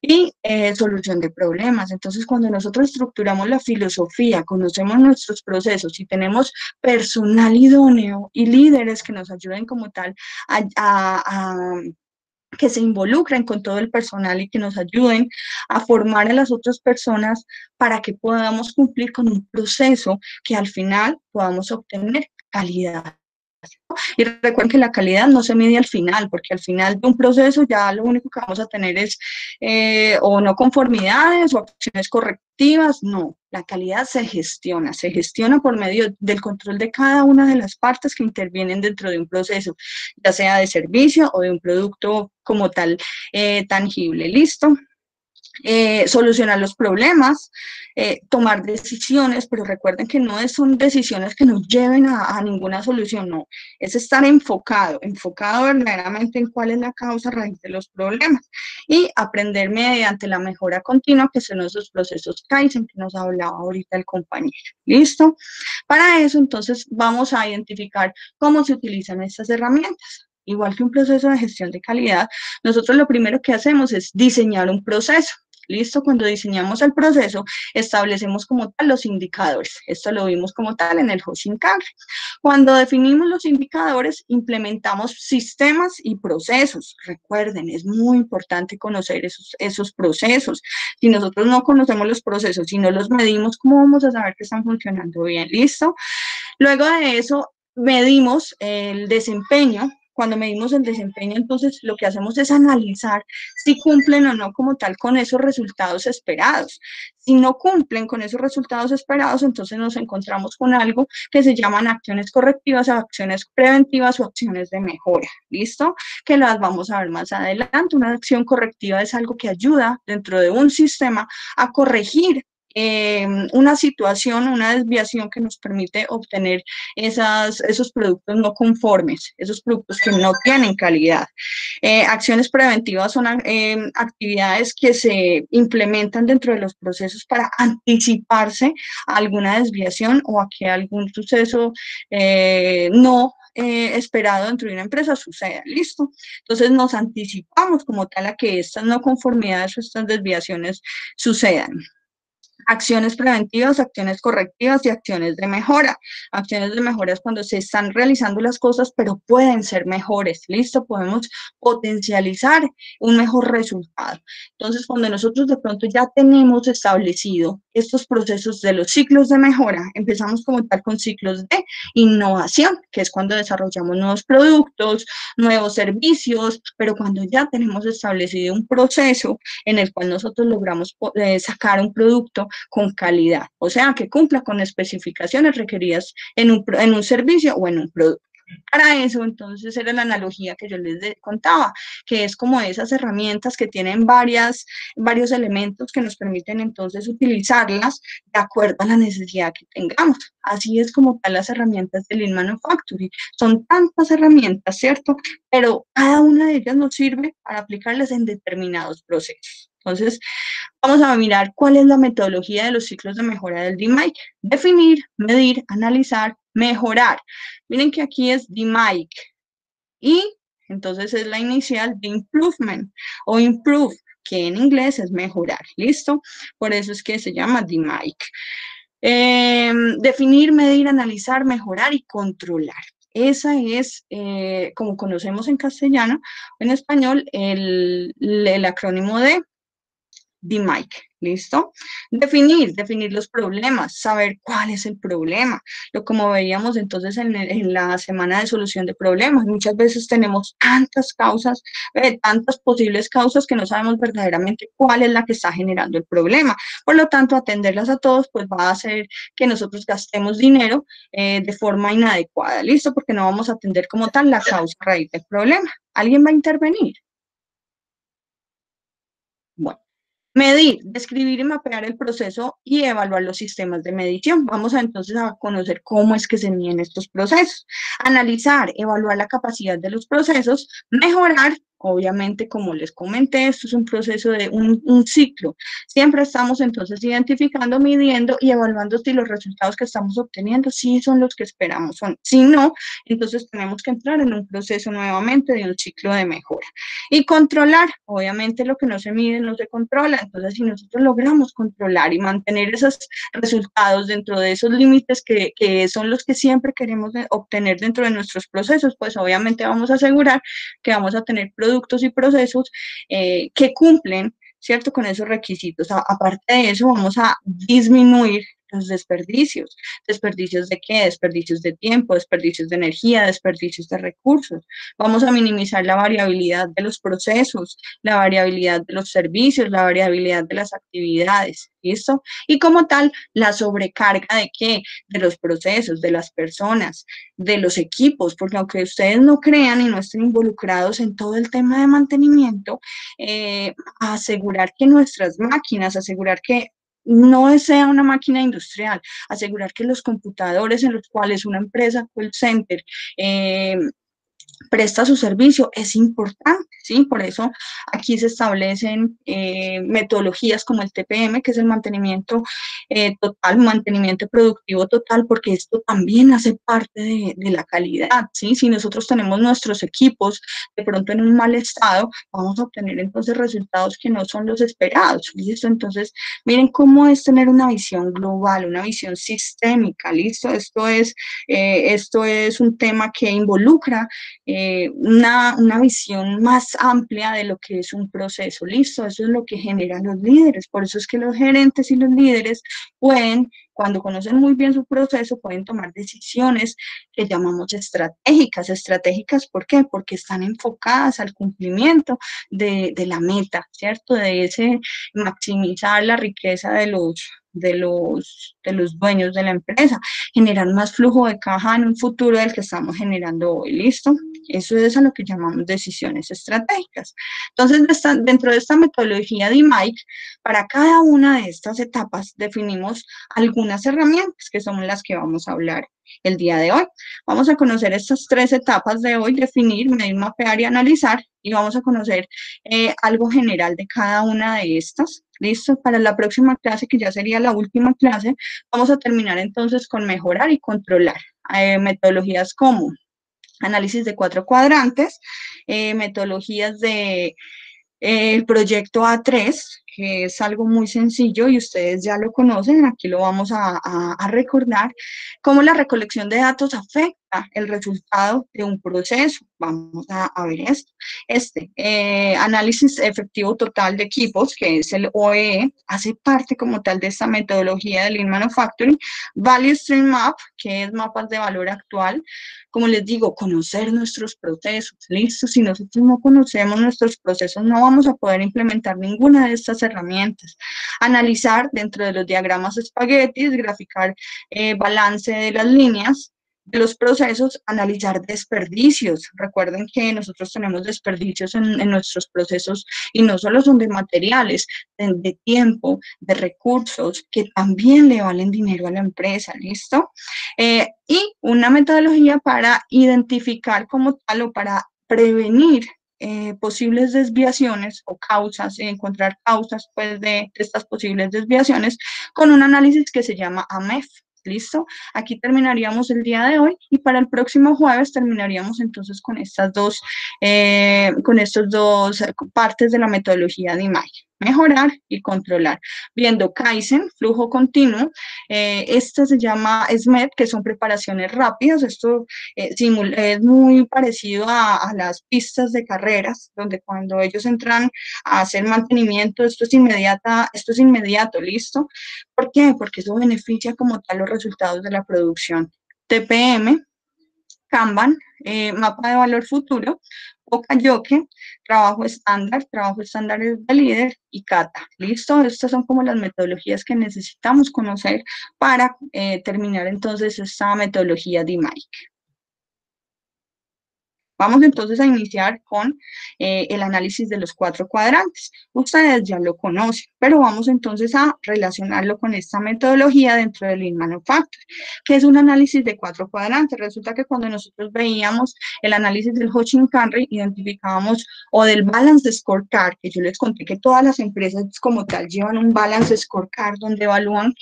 Y solución de problemas. Entonces, cuando nosotros estructuramos la filosofía, conocemos nuestros procesos y tenemos personal idóneo y líderes que nos ayuden como tal a que se involucren con todo el personal y que nos ayuden a formar a las otras personas para que podamos cumplir con un proceso que al final podamos obtener calidad. Y recuerden que la calidad no se mide al final, porque al final de un proceso ya lo único que vamos a tener es o no conformidades o acciones correctivas, no. La calidad se gestiona por medio del control de cada una de las partes que intervienen dentro de un proceso, ya sea de servicio o de un producto como tal tangible. ¿Listo? Solucionar los problemas, tomar decisiones, pero recuerden que no son decisiones que nos lleven a ninguna solución, no, es estar enfocado verdaderamente en cuál es la causa raíz de los problemas y aprender mediante la mejora continua, que son esos procesos Kaizen que nos hablaba ahorita el compañero. ¿Listo? Para eso, entonces, vamos a identificar cómo se utilizan estas herramientas. Igual que un proceso de gestión de calidad, nosotros lo primero que hacemos es diseñar un proceso. ¿Listo? Cuando diseñamos el proceso, establecemos como tal los indicadores. Esto lo vimos como tal en el Hoshinkanri. Cuando definimos los indicadores, implementamos sistemas y procesos. Recuerden, es muy importante conocer esos procesos. Si nosotros no conocemos los procesos y no los medimos, ¿cómo vamos a saber que están funcionando bien? ¿Listo? Luego de eso, medimos el desempeño. Cuando medimos el desempeño, entonces lo que hacemos es analizar si cumplen o no como tal con esos resultados esperados. Si no cumplen con esos resultados esperados, entonces nos encontramos con algo que se llaman acciones correctivas, acciones preventivas o acciones de mejora. ¿Listo? Que las vamos a ver más adelante. Una acción correctiva es algo que ayuda dentro de un sistema a corregir una situación, una desviación que nos permite obtener esos productos no conformes, esos productos que no tienen calidad. Acciones preventivas son actividades que se implementan dentro de los procesos para anticiparse a alguna desviación o a que algún suceso no esperado dentro de una empresa suceda, ¿listo? Entonces nos anticipamos como tal a que estas no conformidades o estas desviaciones sucedan. Acciones preventivas, acciones correctivas y acciones de mejora. Acciones de mejora es cuando se están realizando las cosas, pero pueden ser mejores, ¿listo? Podemos potencializar un mejor resultado. Entonces, cuando nosotros de pronto ya tenemos establecido estos procesos de los ciclos de mejora, empezamos como tal con ciclos de innovación, que es cuando desarrollamos nuevos productos, nuevos servicios, pero cuando ya tenemos establecido un proceso en el cual nosotros logramos sacar un producto con calidad, o sea, que cumpla con especificaciones requeridas en un servicio o en un producto. Para eso, entonces, era la analogía que yo les contaba, que es como esas herramientas que tienen varios elementos que nos permiten entonces utilizarlas de acuerdo a la necesidad que tengamos. Así es como tal las herramientas de Lean Manufacturing. Son tantas herramientas, ¿cierto? Pero cada una de ellas nos sirve para aplicarlas en determinados procesos. Entonces, vamos a mirar cuál es la metodología de los ciclos de mejora del DMAIC. Definir, medir, analizar, mejorar. Miren que aquí es DMAIC y entonces es la inicial de improvement o improve, que en inglés es mejorar, ¿listo? Por eso es que se llama DMAIC. Definir, medir, analizar, mejorar y controlar. Esa es, como conocemos en castellano, en español, el acrónimo de DMAIC, ¿listo? Definir los problemas, saber cuál es el problema. Como veíamos entonces en la semana de solución de problemas, muchas veces tenemos tantas causas, tantas posibles causas que no sabemos verdaderamente cuál es la que está generando el problema. Por lo tanto, atenderlas a todos pues va a hacer que nosotros gastemos dinero de forma inadecuada, ¿listo? Porque no vamos a atender como tal la causa raíz del problema. ¿Alguien va a intervenir? Bueno. Medir, describir y mapear el proceso y evaluar los sistemas de medición. Vamos entonces a conocer cómo es que se miden estos procesos. Analizar, evaluar la capacidad de los procesos, mejorar. Obviamente, como les comenté, esto es un proceso de un ciclo. Siempre estamos entonces identificando, midiendo y evaluando si los resultados que estamos obteniendo sí son los que esperamos. Si no, entonces tenemos que entrar en un proceso nuevamente de un ciclo de mejora. Y controlar, obviamente lo que no se mide no se controla. Entonces, si nosotros logramos controlar y mantener esos resultados dentro de esos límites que son los que siempre queremos obtener dentro de nuestros procesos, pues obviamente vamos a asegurar que vamos a tener productos y procesos que cumplen, ¿cierto?, con esos requisitos. Aparte de eso, vamos a disminuir los desperdicios. ¿Desperdicios de qué? Desperdicios de tiempo, desperdicios de energía, desperdicios de recursos. Vamos a minimizar la variabilidad de los procesos, la variabilidad de los servicios, la variabilidad de las actividades, ¿listo? Y como tal, la sobrecarga de qué? De los procesos, de las personas, de los equipos, porque aunque ustedes no crean y no estén involucrados en todo el tema de mantenimiento, asegurar que nuestras máquinas, asegurar que no sea una máquina industrial, asegurar que los computadores en los cuales una empresa call center presta su servicio es importante, ¿sí? Por eso aquí se establecen metodologías como el TPM, que es el mantenimiento total, mantenimiento productivo total, porque esto también hace parte de la calidad, ¿sí? Si nosotros tenemos nuestros equipos de pronto en un mal estado, vamos a obtener entonces resultados que no son los esperados, ¿listo? Entonces, miren cómo es tener una visión global, una visión sistémica, ¿listo? Esto es un tema que involucra una visión más amplia de lo que es un proceso, ¿listo? Eso es lo que generan los líderes, por eso es que los gerentes y los líderes pueden, cuando conocen muy bien su proceso, pueden tomar decisiones que llamamos estratégicas. ¿Estratégicas por qué? Porque están enfocadas al cumplimiento de la meta, ¿cierto? De ese maximizar la riqueza de los dueños de la empresa, generar más flujo de caja en un futuro del que estamos generando hoy, ¿listo? Eso es a lo que llamamos decisiones estratégicas. Entonces, dentro de esta metodología de DMAIC, para cada una de estas etapas definimos algunas herramientas que son las que vamos a hablar el día de hoy. Vamos a conocer estas 3 etapas de hoy: definir, medir, mapear y analizar, y vamos a conocer algo general de cada una de estas. ¿Listo? Para la próxima clase, que ya sería la última clase, vamos a terminar entonces con mejorar y controlar. Metodologías como análisis de 4 cuadrantes, metodologías de el proyecto A3, que es algo muy sencillo y ustedes ya lo conocen, aquí lo vamos a recordar, cómo la recolección de datos afecta el resultado de un proceso. Vamos a ver esto. Análisis efectivo total de equipos, que es el OEE, hace parte como tal de esta metodología de Lean Manufacturing. Value Stream Map, que es mapas de valor actual. Como les digo, conocer nuestros procesos, ¿listo? Si nosotros no conocemos nuestros procesos, no vamos a poder implementar ninguna de estas herramientas. Analizar dentro de los diagramas espaguetis, graficar balance de las líneas de los procesos, analizar desperdicios. Recuerden que nosotros tenemos desperdicios en nuestros procesos y no solo son de materiales, de tiempo, de recursos, que también le valen dinero a la empresa, ¿listo? Y una metodología para identificar como tal o para prevenir posibles desviaciones o causas, encontrar causas pues de estas posibles desviaciones con un análisis que se llama AMEF. ¿Listo? Aquí terminaríamos el día de hoy y para el próximo jueves terminaríamos entonces con estas dos partes de la metodología de DMAIC. mejorar y controlar. Viendo Kaizen, flujo continuo, esta se llama SMED, que son preparaciones rápidas. Esto es muy parecido a las pistas de carreras, donde cuando ellos entran a hacer mantenimiento, esto es inmediato, ¿listo? ¿Por qué? Porque eso beneficia como tal los resultados de la producción. TPM, Kanban, mapa de valor futuro, Okayoke, trabajo estándar es de líder y kata. ¿Listo? Estas son como las metodologías que necesitamos conocer para terminar entonces esta metodología de DMAIC. Vamos entonces a iniciar con el análisis de los 4 cuadrantes. Ustedes ya lo conocen, pero vamos entonces a relacionarlo con esta metodología dentro del Lean Manufacturing, que es un análisis de 4 cuadrantes. Resulta que cuando nosotros veíamos el análisis del Hoshin-Kanri, identificábamos, o del Balance Scorecard, que yo les conté que todas las empresas como tal llevan un Balance Scorecard, donde evalúan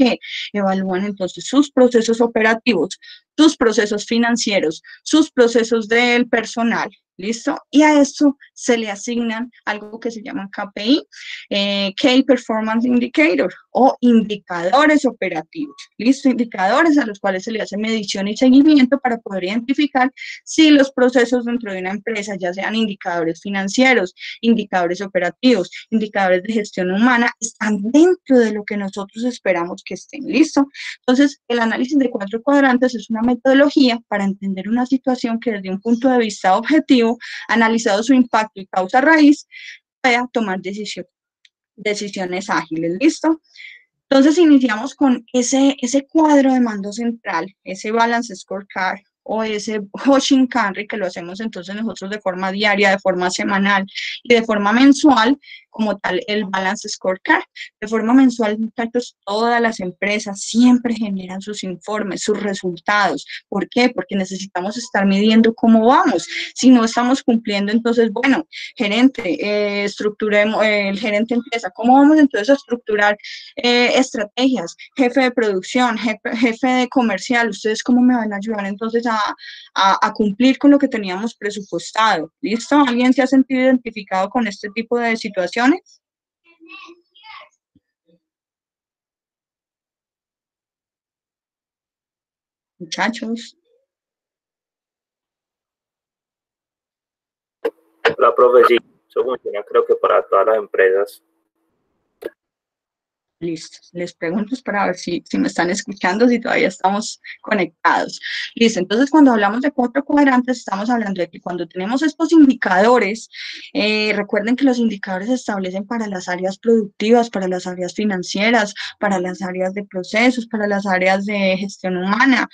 entonces sus procesos operativos, sus procesos financieros, sus procesos del personal, ¿listo? Y a esto se le asignan algo que se llama KPI, Key Performance Indicator, o indicadores operativos, ¿listo? Indicadores a los cuales se le hace medición y seguimiento para poder identificar si los procesos dentro de una empresa, ya sean indicadores financieros, indicadores operativos, indicadores de gestión humana, están dentro de lo que nosotros esperamos que estén, ¿listo? Entonces, el análisis de 4 cuadrantes es una metodología para entender una situación que desde un punto de vista objetivo, analizado su impacto y causa raíz, pueda tomar decisiones ágiles, ¿listo? Entonces, iniciamos con ese cuadro de mando central, ese Balance Scorecard, o ese Hoshin-Kanri, que lo hacemos entonces nosotros de forma diaria, de forma semanal y de forma mensual, como tal el Balance Scorecard. De forma mensual, muchachos, todas las empresas siempre generan sus informes, sus resultados. ¿Por qué? Porque necesitamos estar midiendo cómo vamos. Si no estamos cumpliendo, entonces, bueno, gerente, estructuremos, el gerente empieza, ¿cómo vamos entonces a estructurar estrategias? Jefe de producción, jefe de comercial, ¿ustedes cómo me van a ayudar entonces a cumplir con lo que teníamos presupuestado? ¿Listo? ¿Alguien se ha sentido identificado con este tipo de situaciones? Muchachos. La profe, sí, eso funciona creo que para todas las empresas. Listo, les pregunto para ver si me están escuchando, si todavía estamos conectados. Listo, entonces cuando hablamos de 4 cuadrantes, estamos hablando de que cuando tenemos estos indicadores, recuerden que los indicadores se establecen para las áreas productivas, para las áreas financieras, para las áreas de procesos, para las áreas de gestión humana,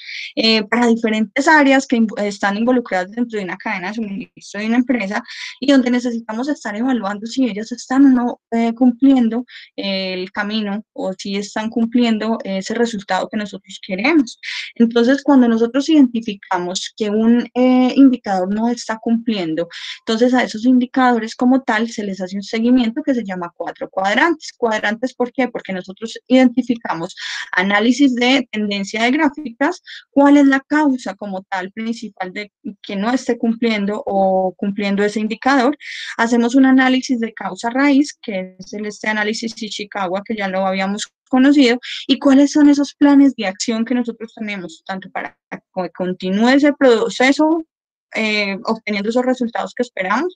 para diferentes áreas que están involucradas dentro de una cadena de suministro de una empresa y donde necesitamos estar evaluando si ellas están o no cumpliendo el camino o si están cumpliendo ese resultado que nosotros queremos. Entonces, cuando nosotros identificamos que un indicador no está cumpliendo, entonces a esos indicadores como tal se les hace un seguimiento que se llama 4 cuadrantes. ¿Cuadrantes por qué? Porque nosotros identificamos análisis de tendencia de gráficas, cuál es la causa como tal principal de que no esté cumpliendo o cumpliendo ese indicador. Hacemos un análisis de causa raíz, que es este análisis Ishikawa, que ya lo habíamos conocido, y cuáles son esos planes de acción que nosotros tenemos, tanto para que continúe ese proceso, obteniendo esos resultados que esperamos,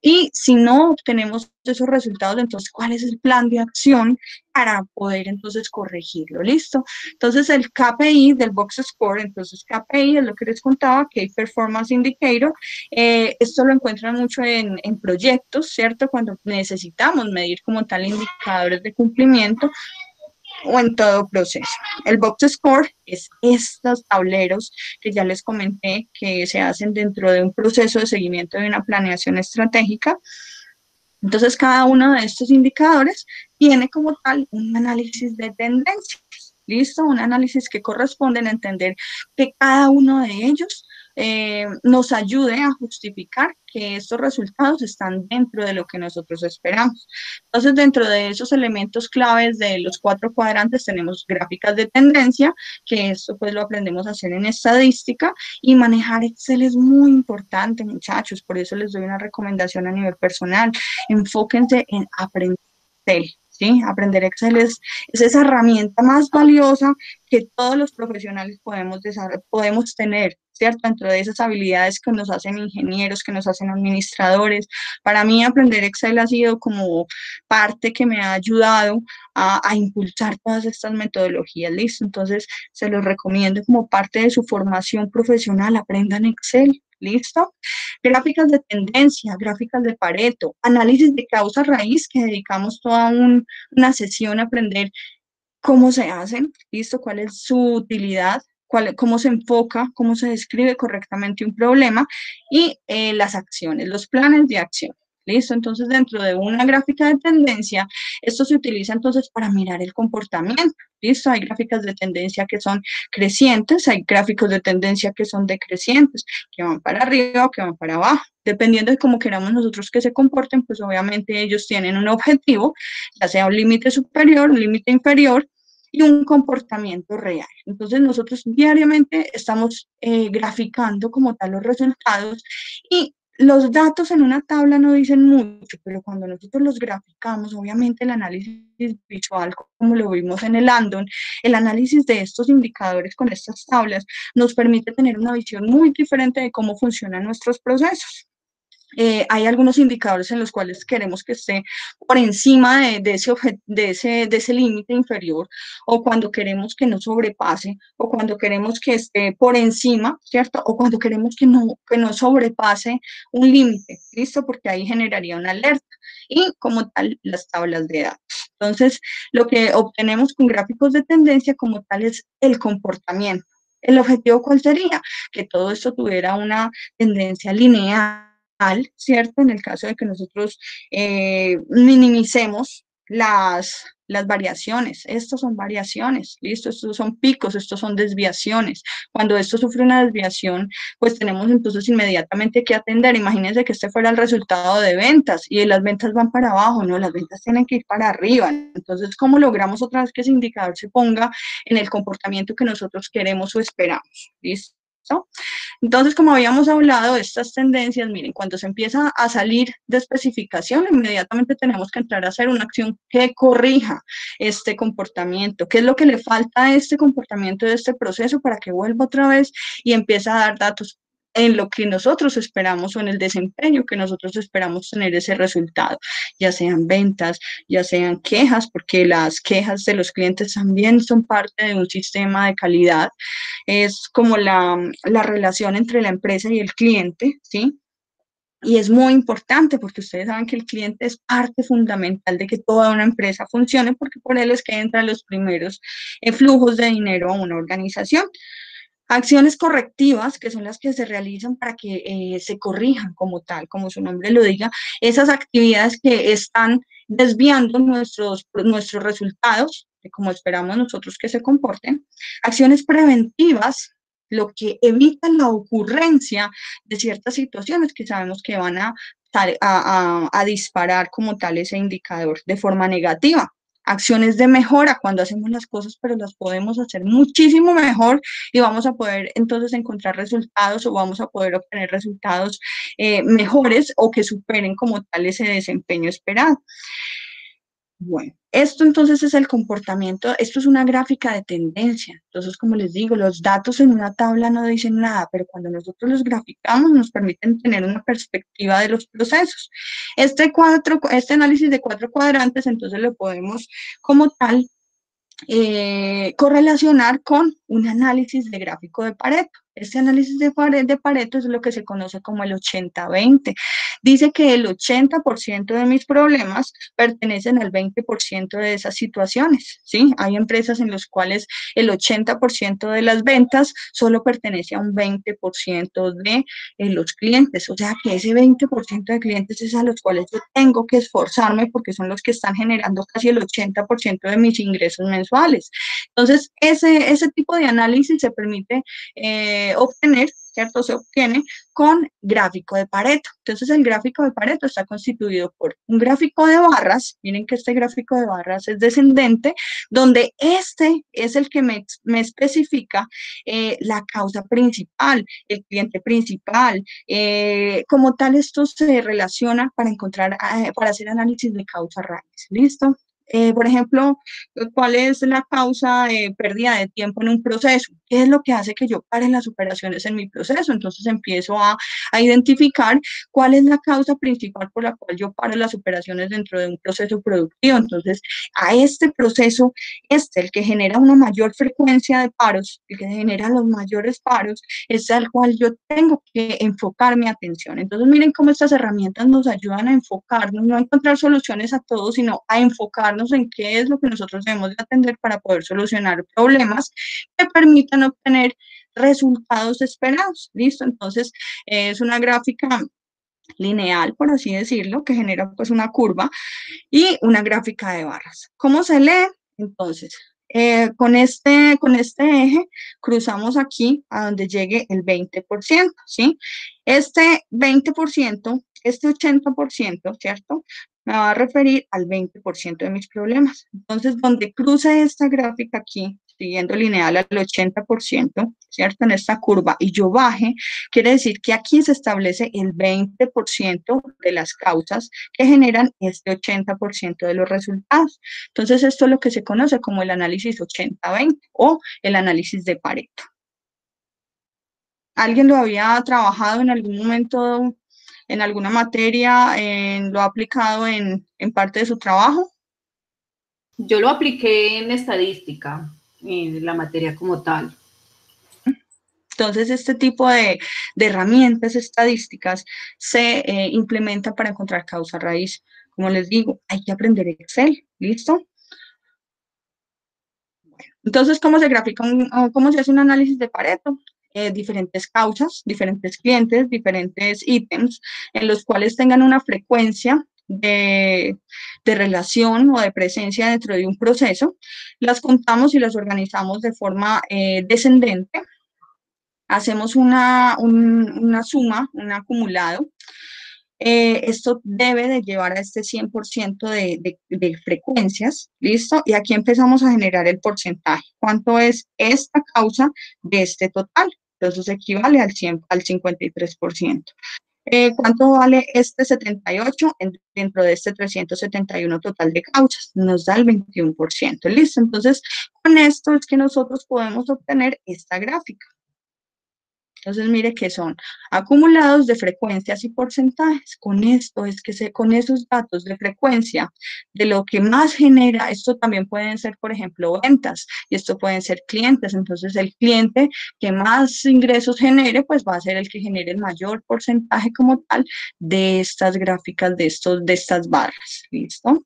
y si no obtenemos esos resultados, entonces, ¿cuál es el plan de acción para poder entonces corregirlo? ¿Listo? Entonces, el KPI del Box Score, entonces KPI es lo que les contaba, Key Performance Indicator, esto lo encuentran mucho en proyectos, ¿cierto? Cuando necesitamos medir como tal indicadores de cumplimiento, o en todo proceso. El Box Score es estos tableros que ya les comenté que se hacen dentro de un proceso de seguimiento de una planeación estratégica. Entonces, cada uno de estos indicadores tiene como tal un análisis de tendencias. ¿Listo? Un análisis que corresponde a entender que cada uno de ellos nos ayude a justificar que estos resultados están dentro de lo que nosotros esperamos. Entonces, dentro de esos elementos claves de los 4 cuadrantes tenemos gráficas de tendencia, que esto pues lo aprendemos a hacer en estadística, y manejar Excel es muy importante, muchachos, por eso les doy una recomendación a nivel personal. Enfóquense en aprender Excel, ¿sí? Aprender Excel es esa herramienta más valiosa que todos los profesionales podemos tener, ¿cierto? Dentro de esas habilidades que nos hacen ingenieros, que nos hacen administradores. Para mí aprender Excel ha sido como parte que me ha ayudado a impulsar todas estas metodologías, ¿listo? Entonces, se los recomiendo como parte de su formación profesional, aprendan Excel, ¿listo? Gráficas de tendencia, gráficas de Pareto, análisis de causa raíz, que dedicamos toda una sesión a aprender cómo se hacen, ¿listo? ¿Cuál es su utilidad? Cómo se enfoca, cómo se describe correctamente un problema y las acciones, los planes de acción. ¿Listo? Entonces, dentro de una gráfica de tendencia, esto se utiliza entonces para mirar el comportamiento. ¿Listo? Hay gráficas de tendencia que son crecientes, hay gráficos de tendencia que son decrecientes, que van para arriba o que van para abajo. Dependiendo de cómo queramos nosotros que se comporten, pues obviamente ellos tienen un objetivo, ya sea un límite superior, un límite inferior, y un comportamiento real. Entonces, nosotros diariamente estamos graficando como tal los resultados y los datos en una tabla no dicen mucho, pero cuando nosotros los graficamos, obviamente el análisis visual, como lo vimos en el Andon, el análisis de estos indicadores con estas tablas nos permite tener una visión muy diferente de cómo funcionan nuestros procesos. Hay algunos indicadores en los cuales queremos que esté por encima de ese límite inferior, o cuando queremos que no sobrepase, o cuando queremos que esté por encima, ¿cierto? O cuando queremos que no sobrepase un límite, ¿listo? Porque ahí generaría una alerta. Y como tal, las tablas de datos. Entonces, lo que obtenemos con gráficos de tendencia como tal es el comportamiento. ¿El objetivo cuál sería? Que todo esto tuviera una tendencia lineal, ¿cierto? En el caso de que nosotros minimicemos las variaciones. Estos son variaciones, ¿listo? Estos son picos, estos son desviaciones. Cuando esto sufre una desviación, pues tenemos entonces inmediatamente que atender. Imagínense que este fuera el resultado de ventas y las ventas van para abajo, ¿no? Las ventas tienen que ir para arriba. Entonces, ¿cómo logramos otra vez que ese indicador se ponga en el comportamiento que nosotros queremos o esperamos? ¿Listo? Entonces, como habíamos hablado de estas tendencias, miren, cuando se empieza a salir de especificación, inmediatamente tenemos que entrar a hacer una acción que corrija este comportamiento. ¿Qué es lo que le falta a este comportamiento de este proceso para que vuelva otra vez y empiece a dar datos en lo que nosotros esperamos o en el desempeño que nosotros esperamos tener ese resultado, ya sean ventas, ya sean quejas, porque las quejas de los clientes también son parte de un sistema de calidad. Es como la relación entre la empresa y el cliente, ¿sí? Y es muy importante porque ustedes saben que el cliente es parte fundamental de que toda una empresa funcione, porque por él es que entran los primeros flujos de dinero a una organización. Acciones correctivas, que son las que se realizan para que se corrijan como tal, como su nombre lo diga, esas actividades que están desviando nuestros resultados, de como esperamos nosotros que se comporten. Acciones preventivas, lo que evita la ocurrencia de ciertas situaciones que sabemos que van a disparar como tal ese indicador de forma negativa. Acciones de mejora, cuando hacemos las cosas, pero las podemos hacer muchísimo mejor y vamos a poder entonces encontrar resultados o vamos a poder obtener resultados mejores o que superen como tal ese desempeño esperado. Bueno, esto entonces es el comportamiento, esto es una gráfica de tendencia. Entonces, como les digo, los datos en una tabla no dicen nada, pero cuando nosotros los graficamos nos permiten tener una perspectiva de los procesos. Este análisis de 4 cuadrantes, entonces lo podemos como tal correlacionar con un análisis de gráfico de Pareto. Este análisis de Pareto es lo que se conoce como el 80-20. Dice que el 80% de mis problemas pertenecen al 20% de esas situaciones, ¿sí? Hay empresas en las cuales el 80% de las ventas solo pertenece a un 20% de los clientes, o sea que ese 20% de clientes es a los cuales yo tengo que esforzarme porque son los que están generando casi el 80% de mis ingresos mensuales. Entonces, ese tipo de análisis se permite obtener ¿cierto? Se obtiene con gráfico de Pareto. Entonces, el gráfico de Pareto está constituido por un gráfico de barras. Miren que este gráfico de barras es descendente, donde este es el que me especifica la causa principal, el cliente principal. Como tal, esto se relaciona para encontrar, para hacer análisis de causa raíz. ¿Listo? Por ejemplo, ¿cuál es la causa de pérdida de tiempo en un proceso? ¿Qué es lo que hace que yo pare las operaciones en mi proceso? Entonces empiezo a identificar cuál es la causa principal por la cual yo paro las operaciones dentro de un proceso productivo. Entonces, a este proceso, el que genera una mayor frecuencia de paros, el que genera los mayores paros, es al cual yo tengo que enfocar mi atención. Entonces, miren cómo estas herramientas nos ayudan a enfocarnos, no a encontrar soluciones a todo, sino a enfocarnos en qué es lo que nosotros debemos de atender para poder solucionar problemas que permitan obtener resultados esperados. ¿Listo? Entonces, es una gráfica lineal, por así decirlo, que genera pues una curva y una gráfica de barras. ¿Cómo se lee? Entonces, con este eje cruzamos aquí a donde llegue el 20%, ¿sí? Este 20%, este 80%, ¿cierto? Me va a referir al 20% de mis problemas. Entonces, donde cruce esta gráfica aquí, siguiendo lineal al 80%, ¿cierto? En esta curva, y yo baje, quiere decir que aquí se establece el 20% de las causas que generan este 80% de los resultados. Entonces, esto es lo que se conoce como el análisis 80-20 o el análisis de Pareto. ¿Alguien lo había trabajado en algún momento en alguna materia, lo ha aplicado en parte de su trabajo? Yo lo apliqué en estadística, en la materia como tal. Entonces, este tipo de herramientas estadísticas se implementan para encontrar causa raíz. Como les digo, hay que aprender Excel, ¿listo? Entonces, ¿cómo se grafica, cómo se hace un análisis de Pareto? Diferentes causas, diferentes clientes, diferentes ítems, en los cuales tengan una frecuencia de relación o de presencia dentro de un proceso. Las contamos y las organizamos de forma descendente. Hacemos una suma, un acumulado. Esto debe de llevar a este 100% de frecuencias, ¿listo? Y aquí empezamos a generar el porcentaje. ¿Cuánto es esta causa de este total? Entonces equivale al 53%. ¿Cuánto vale este 78 dentro de este 371 total de causas? Nos da el 21%, ¿listo? Entonces, con esto es que nosotros podemos obtener esta gráfica. Entonces, mire que son acumulados de frecuencias y porcentajes. Con esto es que con esos datos de frecuencia, de lo que más genera, esto también pueden ser, por ejemplo, ventas, y esto pueden ser clientes. Entonces, el cliente que más ingresos genere, pues va a ser el que genere el mayor porcentaje como tal de estas gráficas, de estas barras. ¿Listo?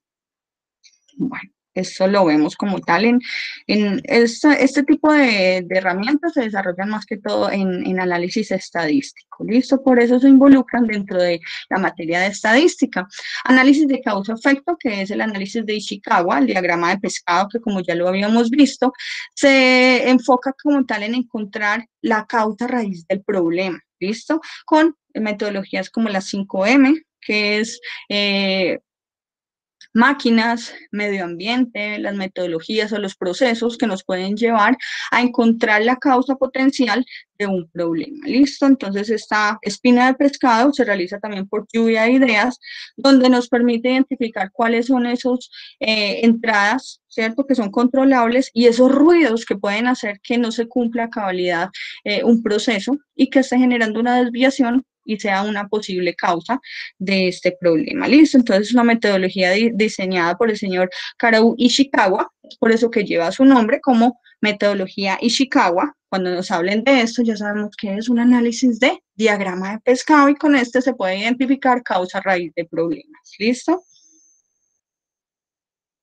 Bueno. Eso lo vemos como tal en este tipo de herramientas se desarrollan más que todo en análisis estadístico, ¿listo? Por eso se involucran dentro de la materia de estadística. Análisis de causa-efecto, que es el análisis de Ishikawa, el diagrama de pescado, que como ya lo habíamos visto, se enfoca como tal en encontrar la causa raíz del problema, ¿listo? Con metodologías como las 5M, que es máquinas, medio ambiente, las metodologías o los procesos que nos pueden llevar a encontrar la causa potencial de un problema. ¿Listo? Entonces, esta espina de pescado se realiza también por lluvia de ideas, donde nos permite identificar cuáles son esas entradas, ¿cierto? Que son controlables y esos ruidos que pueden hacer que no se cumpla a cabalidad un proceso y que esté generando una desviación y sea una posible causa de este problema. ¿Listo? Entonces, es una metodología diseñada por el señor Karou Ishikawa, es por eso que lleva su nombre como metodología Ishikawa. Cuando nos hablen de esto, ya sabemos que es un análisis de diagrama de pescado y con este se puede identificar causa raíz de problemas. ¿Listo?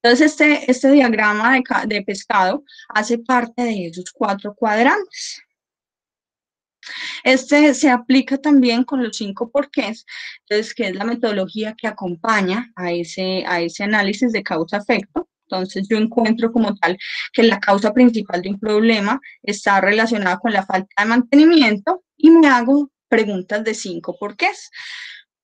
Entonces, este diagrama de pescado hace parte de esos 4 cuadrantes. Este se aplica también con los 5 porqués, entonces, que es la metodología que acompaña a ese análisis de causa-efecto, Entonces yo encuentro como tal que la causa principal de un problema está relacionada con la falta de mantenimiento y me hago preguntas de 5 porqués.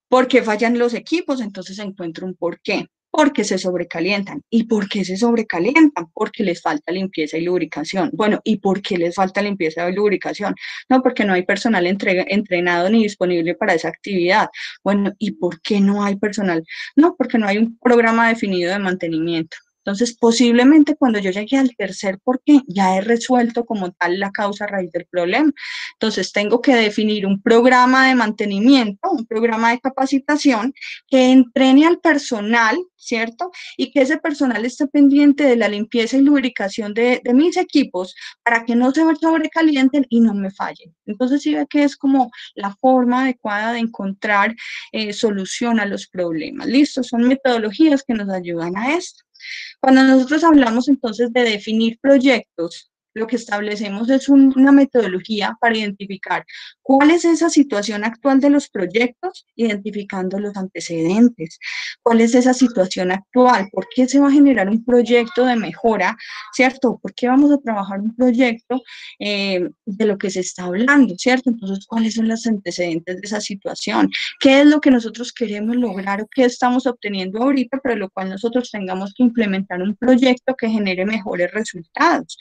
¿Por qué fallan los equipos? Entonces encuentro un porqué. Porque se sobrecalientan. ¿Y por qué se sobrecalientan? Porque les falta limpieza y lubricación. Bueno, ¿y por qué les falta limpieza y lubricación? No, porque no hay personal entrenado ni disponible para esa actividad. Bueno, ¿y por qué no hay personal? No, porque no hay un programa definido de mantenimiento. Entonces, posiblemente cuando yo llegue al tercer porqué, ya he resuelto como tal la causa raíz del problema. Entonces, tengo que definir un programa de mantenimiento, un programa de capacitación que entrene al personal, ¿cierto? Y que ese personal esté pendiente de la limpieza y lubricación de mis equipos para que no se sobrecalienten y no me fallen. Entonces, sí ve que es como la forma adecuada de encontrar solución a los problemas. ¿Listo? Son metodologías que nos ayudan a esto. Cuando nosotros hablamos entonces de definir proyectos, lo que establecemos es una metodología para identificar cuál es esa situación actual de los proyectos, identificando los antecedentes. ¿Cuál es esa situación actual? ¿Por qué se va a generar un proyecto de mejora? ¿Cierto? ¿Por qué vamos a trabajar un proyecto de lo que se está hablando? ¿Cierto? Entonces, ¿cuáles son los antecedentes de esa situación? ¿Qué es lo que nosotros queremos lograr o qué estamos obteniendo ahorita, pero lo cual nosotros tengamos que implementar un proyecto que genere mejores resultados?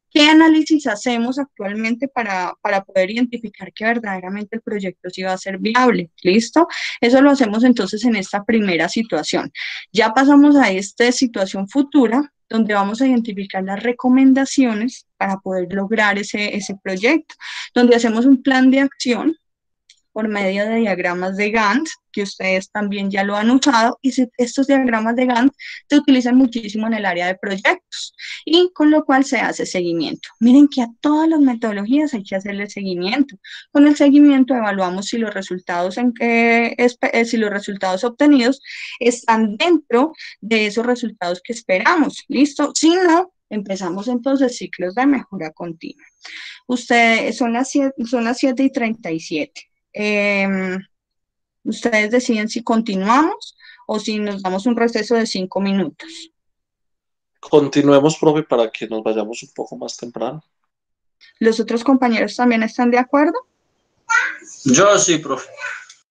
¿Qué análisis hacemos actualmente para poder identificar que verdaderamente el proyecto sí va a ser viable? ¿Listo? Eso lo hacemos entonces en esta primera situación. Ya pasamos a esta situación futura, donde vamos a identificar las recomendaciones para poder lograr ese proyecto, donde hacemos un plan de acción por medio de diagramas de Gantt, que ustedes también ya lo han usado, y estos diagramas de Gantt se utilizan muchísimo en el área de proyectos, y con lo cual se hace seguimiento. Miren que a todas las metodologías hay que hacerle seguimiento. Con el seguimiento evaluamos si los resultados, si los resultados obtenidos están dentro de esos resultados que esperamos, ¿listo? Si no, empezamos entonces ciclos de mejora continua. Ustedes, son las 7:37. Ustedes deciden si continuamos o si nos damos un receso de 5 minutos. Continuemos, profe, para que nos vayamos un poco más temprano. ¿Los otros compañeros también están de acuerdo? Yo sí, profe.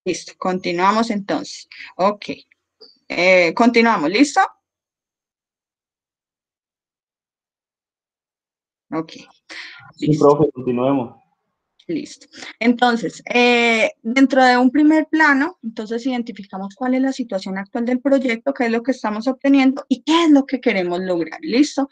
Listo, continuamos entonces. Ok. Continuamos, ¿listo? Ok. Sí, profe, continuemos. Listo. Entonces, dentro de un primer plano, entonces identificamos cuál es la situación actual del proyecto, qué es lo que estamos obteniendo y qué es lo que queremos lograr. ¿Listo?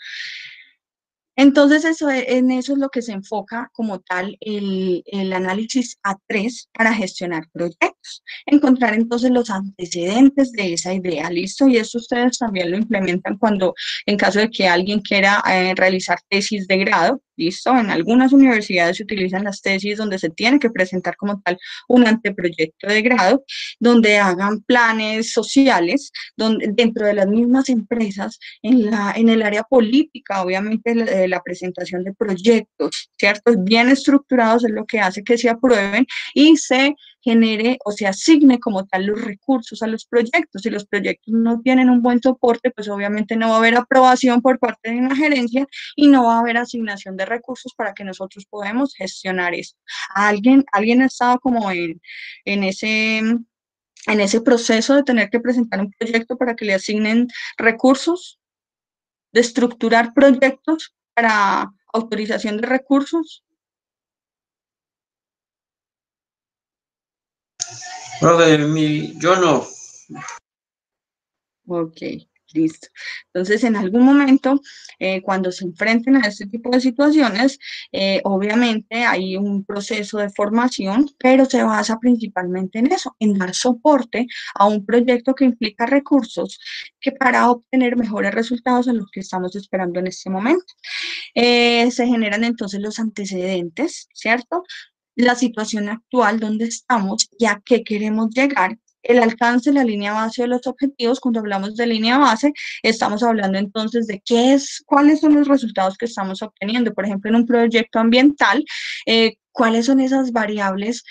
Entonces, en eso es lo que se enfoca como tal el análisis A3 para gestionar proyectos. Encontrar entonces los antecedentes de esa idea, ¿listo? Y eso ustedes también lo implementan cuando, en caso de que alguien quiera realizar tesis de grado, ¿listo? En algunas universidades se utilizan las tesis donde se tiene que presentar como tal un anteproyecto de grado, donde hagan planes sociales, donde dentro de las mismas empresas, en el área política, obviamente, la presentación de proyectos, ¿cierto? Bien estructurados es lo que hace que se aprueben y se genere o se asigne como tal los recursos a los proyectos. Si los proyectos no tienen un buen soporte, pues obviamente no va a haber aprobación por parte de una gerencia y no va a haber asignación de recursos para que nosotros podamos gestionar esto. ¿Alguien ha estado como en ese proceso de tener que presentar un proyecto para que le asignen recursos, de estructurar proyectos para autorización de recursos? Profe, yo no. Ok, listo. Entonces, en algún momento, cuando se enfrenten a este tipo de situaciones, obviamente hay un proceso de formación, pero se basa principalmente en eso, en dar soporte a un proyecto que implica recursos que para obtener mejores resultados a los que estamos esperando en este momento. Se generan entonces los antecedentes, ¿cierto? La situación actual, donde estamos y a qué queremos llegar, el alcance, la línea base de los objetivos. Cuando hablamos de línea base, estamos hablando entonces de cuáles son los resultados que estamos obteniendo. Por ejemplo, en un proyecto ambiental, cuáles son esas variables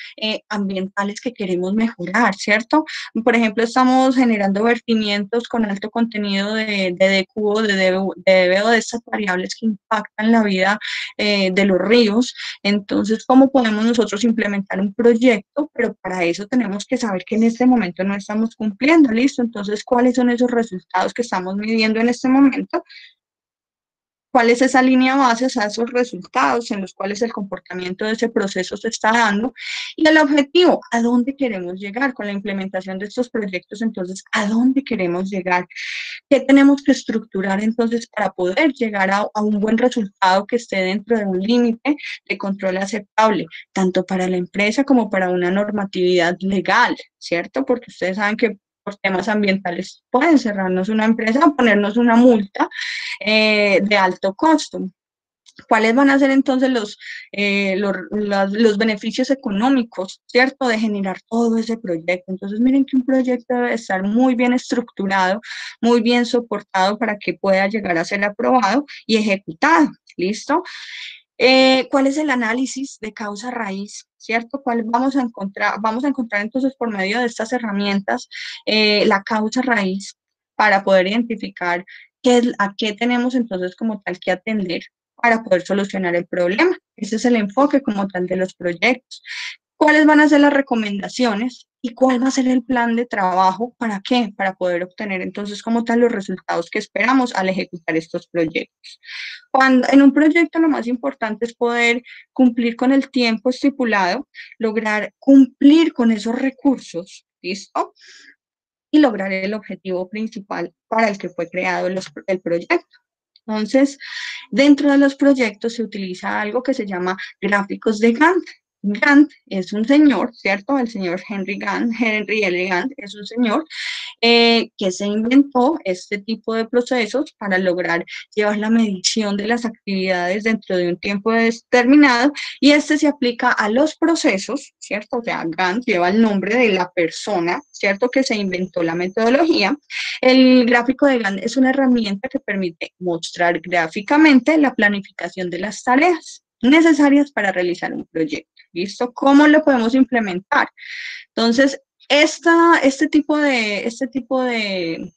ambientales que queremos mejorar, ¿cierto? Por ejemplo, estamos generando vertimientos con alto contenido de DQ, de DBO, de estas variables que impactan la vida de los ríos. Entonces, ¿cómo podemos nosotros implementar un proyecto? Pero para eso tenemos que saber que en este momento no estamos cumpliendo, ¿listo? Entonces, ¿cuáles son esos resultados que estamos midiendo en este momento? ¿Cuál es esa línea base, o sea, esos resultados en los cuales el comportamiento de ese proceso se está dando? Y el objetivo, ¿a dónde queremos llegar con la implementación de estos proyectos? Entonces, ¿a dónde queremos llegar? ¿Qué tenemos que estructurar entonces para poder llegar a un buen resultado que esté dentro de un límite de control aceptable, tanto para la empresa como para una normatividad legal, ¿cierto? Porque ustedes saben que por temas ambientales pueden cerrarnos una empresa o ponernos una multa de alto costo. ¿Cuáles van a ser entonces los beneficios económicos, cierto, de generar todo ese proyecto? Entonces, miren que un proyecto debe estar muy bien estructurado, muy bien soportado para que pueda llegar a ser aprobado y ejecutado, ¿listo? ¿Cuál es el análisis de causa raíz? ¿Cierto? ¿Cuál vamos a encontrar? Vamos a encontrar entonces por medio de estas herramientas la causa raíz para poder identificar a qué tenemos entonces como tal que atender para poder solucionar el problema. Ese es el enfoque como tal de los proyectos. ¿Cuáles van a ser las recomendaciones? ¿Y cuál va a ser el plan de trabajo? ¿Para qué? Para poder obtener entonces como tal los resultados que esperamos al ejecutar estos proyectos. En un proyecto lo más importante es poder cumplir con el tiempo estipulado, lograr cumplir con esos recursos, ¿listo? Y lograr el objetivo principal para el que fue creado el proyecto. Entonces, dentro de los proyectos se utiliza algo que se llama gráficos de Gantt. Gantt es un señor, ¿cierto? El señor Henry L. Gantt es un señor que se inventó este tipo de procesos para lograr llevar la medición de las actividades dentro de un tiempo determinado, y este se aplica a los procesos, ¿cierto? O sea, Gantt lleva el nombre de la persona, ¿cierto? Que se inventó la metodología. El gráfico de Gantt es una herramienta que permite mostrar gráficamente la planificación de las tareas necesarias para realizar un proyecto. ¿Listo? ¿Cómo lo podemos implementar? Entonces, este tipo de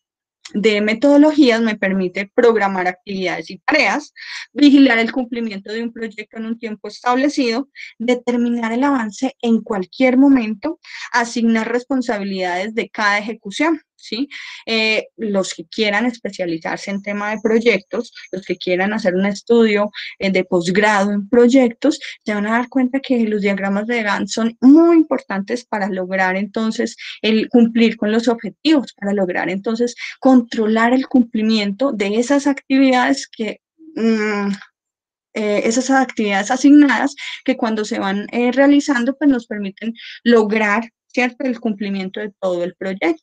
metodologías me permite programar actividades y tareas, vigilar el cumplimiento de un proyecto en un tiempo establecido, determinar el avance en cualquier momento, asignar responsabilidades de cada ejecución, ¿sí? Los que quieran especializarse en tema de proyectos, los que quieran hacer un estudio de posgrado en proyectos, se van a dar cuenta que los diagramas de Gantt son muy importantes para lograr entonces el cumplir con los objetivos, para lograr entonces controlar el cumplimiento de esas actividades esas actividades asignadas que cuando se van realizando, pues nos permiten lograr, ¿cierto?, el cumplimiento de todo el proyecto.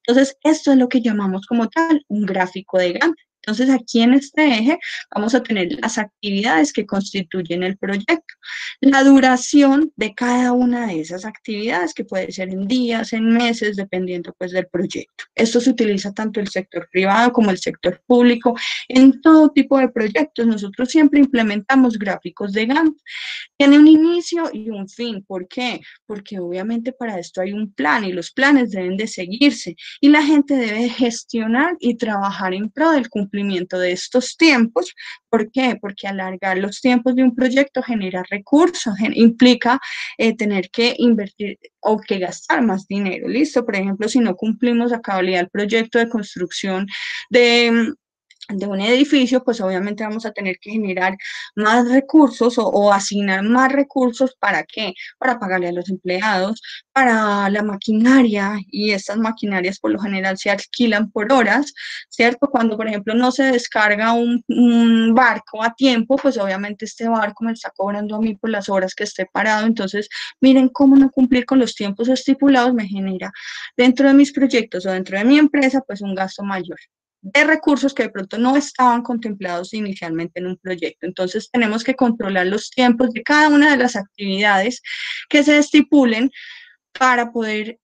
Entonces, esto es lo que llamamos como tal un gráfico de Gantt. Entonces, aquí en este eje vamos a tener las actividades que constituyen el proyecto, la duración de cada una de esas actividades, que puede ser en días, en meses, dependiendo pues del proyecto. Esto se utiliza tanto en el sector privado como el sector público. En todo tipo de proyectos nosotros siempre implementamos gráficos de Gantt. Tiene un inicio y un fin. ¿Por qué? Porque obviamente para esto hay un plan y los planes deben de seguirse y la gente debe gestionar y trabajar en pro del cumplimiento de estos tiempos. ¿Por qué? Porque alargar los tiempos de un proyecto genera recursos, implica tener que invertir o que gastar más dinero, ¿listo? Por ejemplo, si no cumplimos a cabalidad el proyecto de construcción de un edificio, pues obviamente vamos a tener que generar más recursos o asignar más recursos. ¿Para qué? Para pagarle a los empleados, para la maquinaria, y estas maquinarias por lo general se alquilan por horas, ¿cierto? Cuando, por ejemplo, no se descarga un barco a tiempo, pues obviamente este barco me está cobrando a mí por las horas que esté parado. Entonces, miren cómo no cumplir con los tiempos estipulados me genera dentro de mis proyectos o dentro de mi empresa, pues un gasto mayor de recursos que de pronto no estaban contemplados inicialmente en un proyecto. Entonces tenemos que controlar los tiempos de cada una de las actividades que se estipulen para poder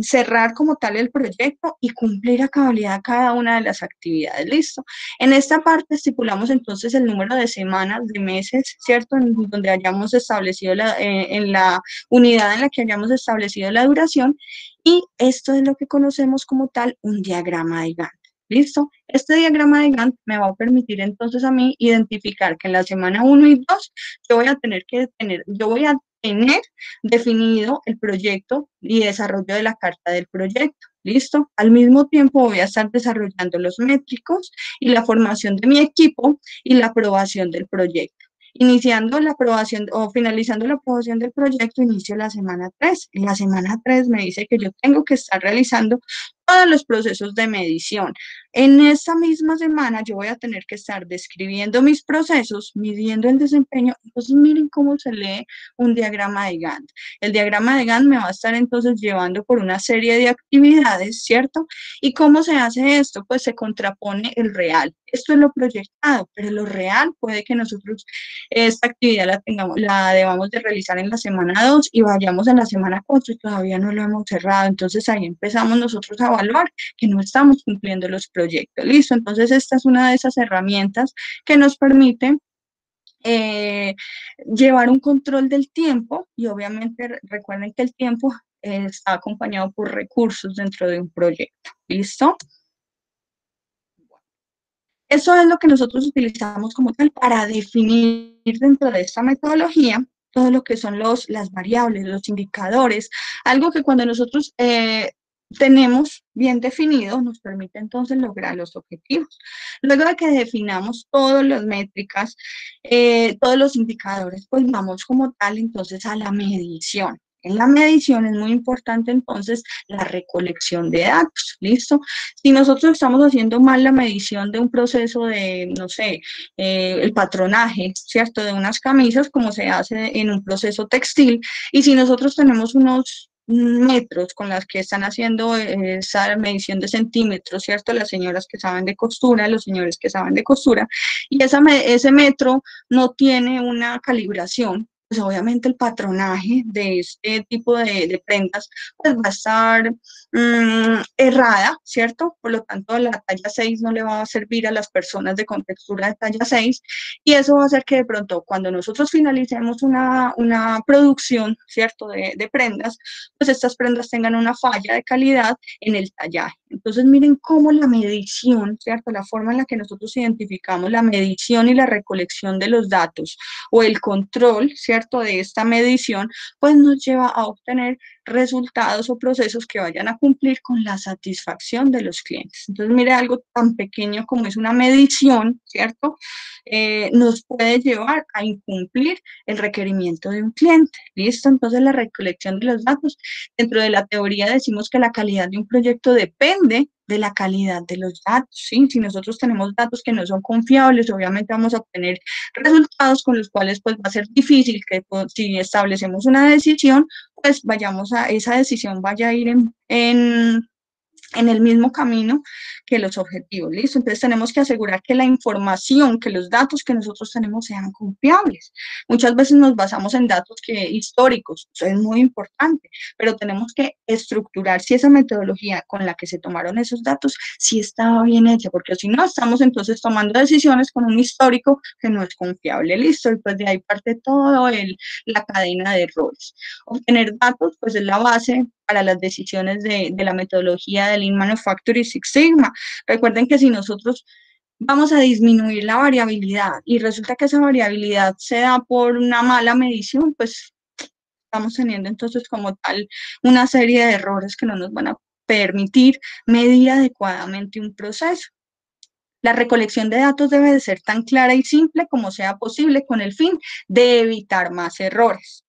cerrar como tal el proyecto y cumplir a cabalidad cada una de las actividades. Listo. En esta parte estipulamos entonces el número de semanas, de meses, ¿cierto? En donde hayamos establecido en la unidad en la que hayamos establecido la duración, y esto es lo que conocemos como tal un diagrama de Gantt. ¿Listo? Este diagrama de Gantt me va a permitir entonces a mí identificar que en la semana 1 y 2 yo voy a tener definido el proyecto y desarrollo de la carta del proyecto. ¿Listo? Al mismo tiempo voy a estar desarrollando los métricos y la formación de mi equipo y la aprobación del proyecto. Iniciando la aprobación o finalizando la aprobación del proyecto, inicio la semana 3. En la semana 3 me dice que yo tengo que estar realizando todos los procesos de medición. En esta misma semana yo voy a tener que estar describiendo mis procesos, midiendo el desempeño. Entonces miren cómo se lee un diagrama de Gantt. El diagrama de Gantt me va a estar entonces llevando por una serie de actividades, ¿cierto? ¿Y cómo se hace esto? Pues se contrapone el real. Esto es lo proyectado, pero lo real puede que nosotros esta actividad la debamos de realizar en la semana 2 y vayamos en la semana 4 y todavía no lo hemos cerrado. Entonces ahí empezamos nosotros a evaluar que no estamos cumpliendo los proyectos. ¿Listo? Entonces esta es una de esas herramientas que nos permite llevar un control del tiempo, y obviamente recuerden que el tiempo está acompañado por recursos dentro de un proyecto. ¿Listo? Eso es lo que nosotros utilizamos como tal para definir dentro de esta metodología todo lo que son las variables, los indicadores, algo que cuando nosotros tenemos bien definido nos permite entonces lograr los objetivos. Luego de que definamos todas las métricas, todos los indicadores, pues vamos como tal entonces a la medición. En la medición es muy importante entonces la recolección de datos, ¿listo? Si nosotros estamos haciendo mal la medición de un proceso de, no sé, el patronaje, ¿cierto? De unas camisas, como se hace en un proceso textil, y si nosotros tenemos unos metros con las que están haciendo esa medición de centímetros, ¿cierto? Las señoras que saben de costura, los señores que saben de costura, y ese metro no tiene una calibración, pues obviamente el patronaje de este tipo de prendas pues va a estar errada, ¿cierto? Por lo tanto, la talla 6 no le va a servir a las personas de contextura de talla 6, y eso va a hacer que de pronto cuando nosotros finalicemos una producción, ¿cierto? De prendas, pues estas prendas tengan una falla de calidad en el tallaje. Entonces, miren cómo la medición, ¿cierto? La forma en la que nosotros identificamos la medición y la recolección de los datos o el control, ¿cierto? De esta medición, pues nos lleva a obtener resultados o procesos que vayan a cumplir con la satisfacción de los clientes. Entonces, mire, algo tan pequeño como es una medición, ¿cierto? Nos puede llevar a incumplir el requerimiento de un cliente. ¿Listo? Entonces, la recolección de los datos. Dentro de la teoría decimos que la calidad de un proyecto depende de la calidad de los datos, ¿sí? Si nosotros tenemos datos que no son confiables, obviamente vamos a obtener resultados con los cuales pues va a ser difícil que pues, si establecemos una decisión, pues esa decisión vaya a ir en el mismo camino que los objetivos, ¿listo? Entonces tenemos que asegurar que la información, que los datos que nosotros tenemos sean confiables. Muchas veces nos basamos en datos históricos, eso es muy importante, pero tenemos que estructurar si esa metodología con la que se tomaron esos datos, si estaba bien hecha, porque si no, estamos entonces tomando decisiones con un histórico que no es confiable, ¿listo? Y pues de ahí parte todo la cadena de errores. Obtener datos, pues es la base para las decisiones de la metodología de Lean Manufacturing Six Sigma. Recuerden que si nosotros vamos a disminuir la variabilidad y resulta que esa variabilidad se da por una mala medición, pues estamos teniendo entonces como tal una serie de errores que no nos van a permitir medir adecuadamente un proceso. La recolección de datos debe de ser tan clara y simple como sea posible con el fin de evitar más errores.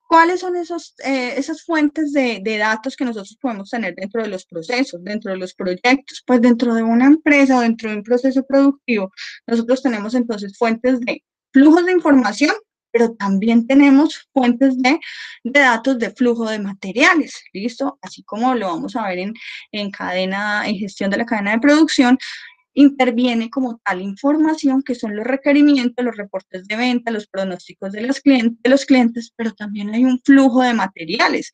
¿Cuáles son esas fuentes de datos que nosotros podemos tener dentro de los procesos, dentro de los proyectos? Pues dentro de una empresa o dentro de un proceso productivo, nosotros tenemos entonces fuentes de flujos de información, pero también tenemos fuentes de datos de flujo de materiales, ¿listo? Así como lo vamos a ver en gestión de la cadena de producción. interviene como tal información que son los requerimientos, los reportes de venta, los pronósticos de los clientes, pero también hay un flujo de materiales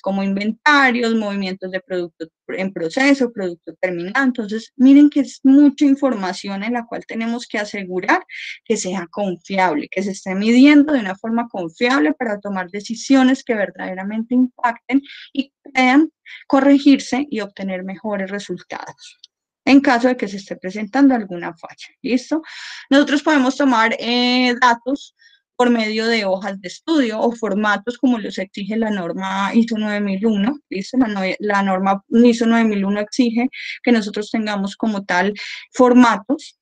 como inventarios, movimientos de producto en proceso, producto terminado. Entonces, miren que es mucha información en la cual tenemos que asegurar que sea confiable, que se esté midiendo de una forma confiable para tomar decisiones que verdaderamente impacten y puedan corregirse y obtener mejores resultados en caso de que se esté presentando alguna falla. ¿Listo? Nosotros podemos tomar datos por medio de hojas de estudio o formatos como los exige la norma ISO 9001, ¿listo? La norma ISO 9001 exige que nosotros tengamos como tal formatos.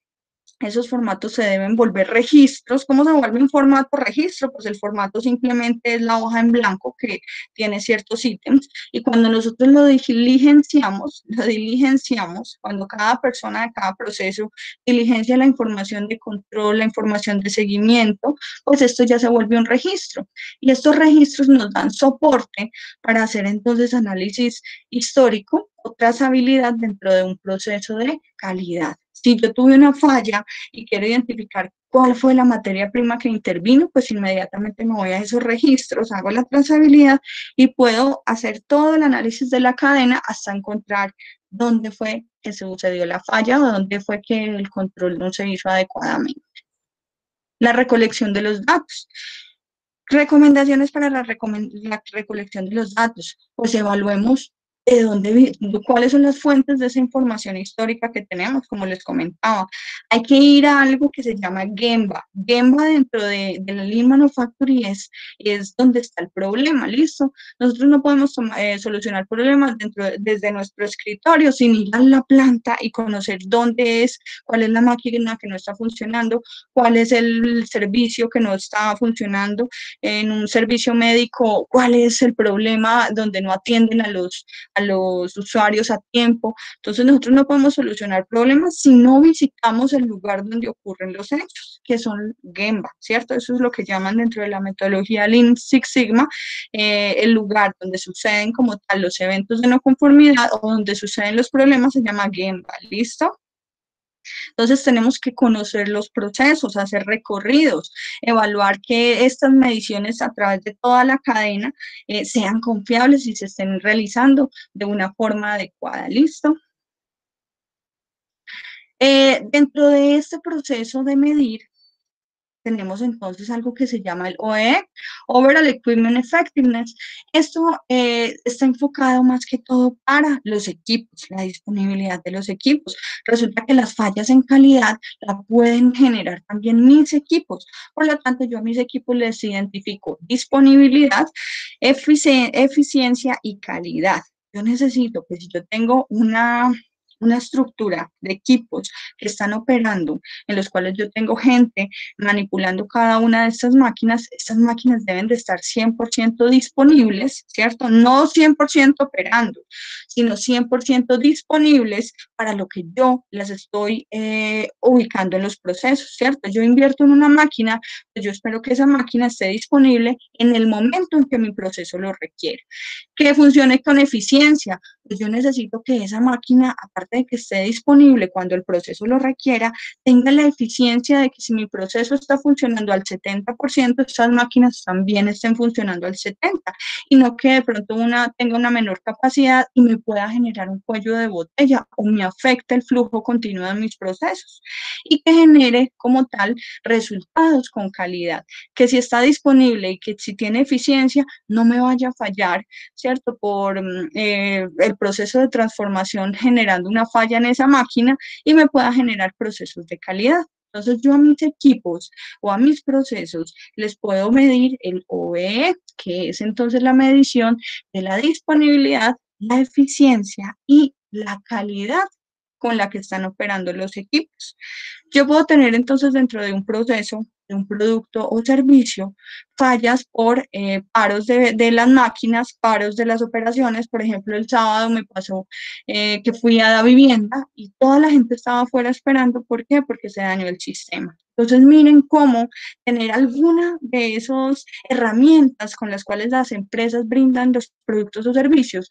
Esos formatos se deben volver registros. ¿Cómo se vuelve un formato registro? Pues el formato simplemente es la hoja en blanco que tiene ciertos ítems y cuando nosotros lo diligenciamos, cuando cada persona de cada proceso diligencia la información de control, la información de seguimiento, pues esto ya se vuelve un registro. Y estos registros nos dan soporte para hacer entonces análisis histórico o trazabilidad dentro de un proceso de calidad. Si yo tuve una falla y quiero identificar cuál fue la materia prima que intervino, pues inmediatamente me voy a esos registros, hago la trazabilidad y puedo hacer todo el análisis de la cadena hasta encontrar dónde fue que se sucedió la falla o dónde fue que el control no se hizo adecuadamente. La recolección de los datos. Recomendaciones para la recolección de los datos. Pues evaluemos cuáles son las fuentes de esa información histórica que tenemos, como les comentaba. Hay que ir a algo que se llama Gemba. Gemba dentro de la Lean Manufacturing es donde está el problema, ¿listo? Nosotros no podemos solucionar problemas desde nuestro escritorio sin ir a la planta y conocer dónde es, cuál es la máquina que no está funcionando, cuál es el servicio que no está funcionando, en un servicio médico, cuál es el problema donde no atienden a los usuarios a tiempo. Entonces nosotros no podemos solucionar problemas si no visitamos el lugar donde ocurren los hechos, que son Gemba, ¿cierto? Eso es lo que llaman dentro de la metodología Lean Six Sigma, el lugar donde suceden como tal los eventos de no conformidad o donde suceden los problemas se llama Gemba, ¿listo? Entonces tenemos que conocer los procesos, hacer recorridos, evaluar que estas mediciones a través de toda la cadena sean confiables y se estén realizando de una forma adecuada. ¿Listo? Dentro de este proceso de medir, tenemos entonces algo que se llama el OEE, Overall Equipment Effectiveness. Esto está enfocado más que todo para los equipos, la disponibilidad de los equipos. Resulta que las fallas en calidad la pueden generar también mis equipos. Por lo tanto, yo a mis equipos les identifico disponibilidad, eficiencia y calidad. Yo necesito que si yo tengo una estructura de equipos que están operando, en los cuales yo tengo gente manipulando cada una de estas máquinas deben de estar 100% disponibles, ¿cierto? No 100% operando, sino 100% disponibles para lo que yo las estoy ubicando en los procesos, ¿cierto? Yo invierto en una máquina, pues yo espero que esa máquina esté disponible en el momento en que mi proceso lo requiere. Que funcione con eficiencia, pues yo necesito que esa máquina, aparte de que esté disponible cuando el proceso lo requiera, tenga la eficiencia de que si mi proceso está funcionando al 70%, estas máquinas también estén funcionando al 70%, y no que de pronto una tenga una menor capacidad y me pueda generar un cuello de botella o me afecte el flujo continuo de mis procesos, y que genere como tal resultados con calidad, que si está disponible y que si tiene eficiencia, no me vaya a fallar, ¿cierto? Por el proceso de transformación generando una falla en esa máquina y me pueda generar procesos de calidad. Entonces, yo a mis equipos o a mis procesos les puedo medir el OEE, que es entonces la medición de la disponibilidad, la eficiencia y la calidad con la que están operando los equipos. Yo puedo tener entonces dentro de un proceso, de un producto o servicio, fallas por paros de las máquinas, paros de las operaciones. Por ejemplo, el sábado me pasó que fui a la vivienda y toda la gente estaba afuera esperando. ¿Por qué? Porque se dañó el sistema. Entonces, miren cómo tener alguna de esas herramientas con las cuales las empresas brindan los productos o servicios,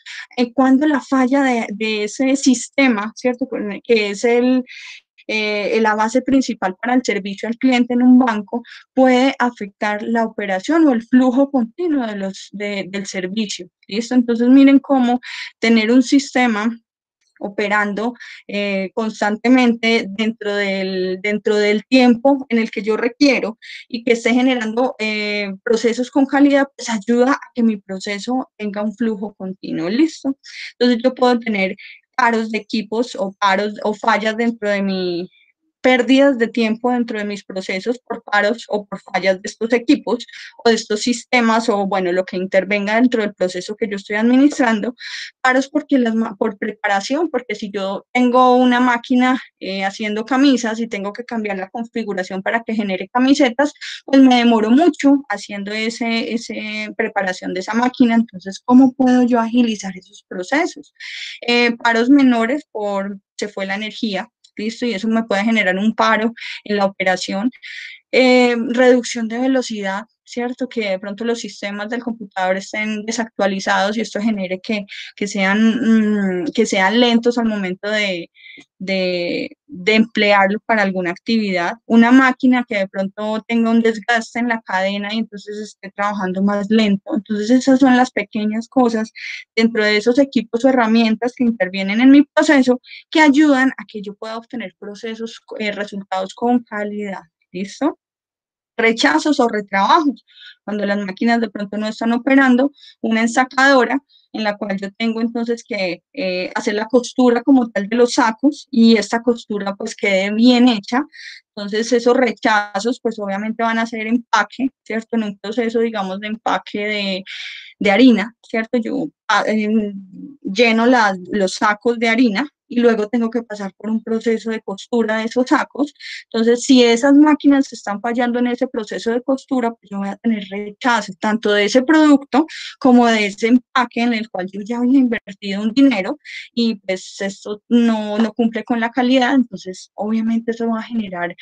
cuando la falla de ese sistema, ¿cierto? Que es la base principal para el servicio al cliente en un banco, puede afectar la operación o el flujo continuo del servicio. ¿Listo? Entonces, miren cómo tener un sistema operando constantemente dentro del tiempo en el que yo requiero y que esté generando procesos con calidad, pues ayuda a que mi proceso tenga un flujo continuo, ¿listo? Entonces yo puedo tener paros de equipos o paros o fallas dentro de mi pérdidas de tiempo dentro de mis procesos por paros o por fallas de estos equipos o de estos sistemas o, bueno, lo que intervenga dentro del proceso que yo estoy administrando. Paros por preparación, porque si yo tengo una máquina haciendo camisas y tengo que cambiar la configuración para que genere camisetas, pues me demoro mucho haciendo ese preparación de esa máquina. Entonces, ¿cómo puedo yo agilizar esos procesos? Paros menores se fue la energía, ¿listo? Y eso me puede generar un paro en la operación. Reducción de velocidad, ¿cierto? Que de pronto los sistemas del computador estén desactualizados y esto genere que sean lentos al momento de emplearlo para alguna actividad. Una máquina que de pronto tenga un desgaste en la cadena y entonces esté trabajando más lento. Entonces esas son las pequeñas cosas dentro de esos equipos o herramientas que intervienen en mi proceso que ayudan a que yo pueda obtener resultados con calidad. ¿Listo? Rechazos o retrabajos, cuando las máquinas de pronto no están operando, una ensacadora en la cual yo tengo entonces que hacer la costura como tal de los sacos y esta costura pues quede bien hecha. Entonces esos rechazos pues obviamente van a ser empaque, ¿cierto? En un proceso digamos de empaque de harina, ¿cierto? Yo lleno los sacos de harina y luego tengo que pasar por un proceso de costura de esos sacos. Entonces, si esas máquinas están fallando en ese proceso de costura, pues yo voy a tener rechazo tanto de ese producto como de ese empaque en el cual yo ya había invertido un dinero y pues esto no cumple con la calidad. Entonces, obviamente eso va a generar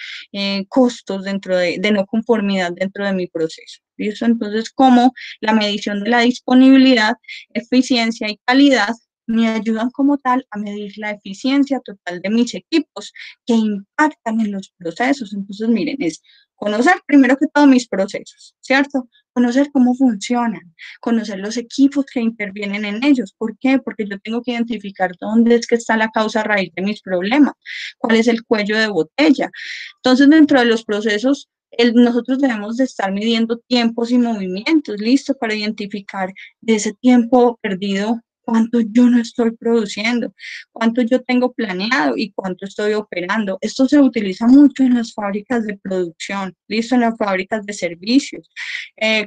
costos de no conformidad dentro de mi proceso. ¿Listo? Entonces, como la medición de la disponibilidad, eficiencia y calidad me ayudan como tal a medir la eficiencia total de mis equipos que impactan en los procesos. Entonces, miren, es conocer primero que todo mis procesos, ¿cierto? Conocer cómo funcionan, conocer los equipos que intervienen en ellos. ¿Por qué? Porque yo tengo que identificar dónde es que está la causa raíz de mis problemas, cuál es el cuello de botella. Entonces, dentro de los procesos, nosotros debemos de estar midiendo tiempos y movimientos, listo, para identificar de ese tiempo perdido cuánto yo no estoy produciendo, cuánto yo tengo planeado y cuánto estoy operando. Esto se utiliza mucho en las fábricas de producción, listo, en las fábricas de servicios.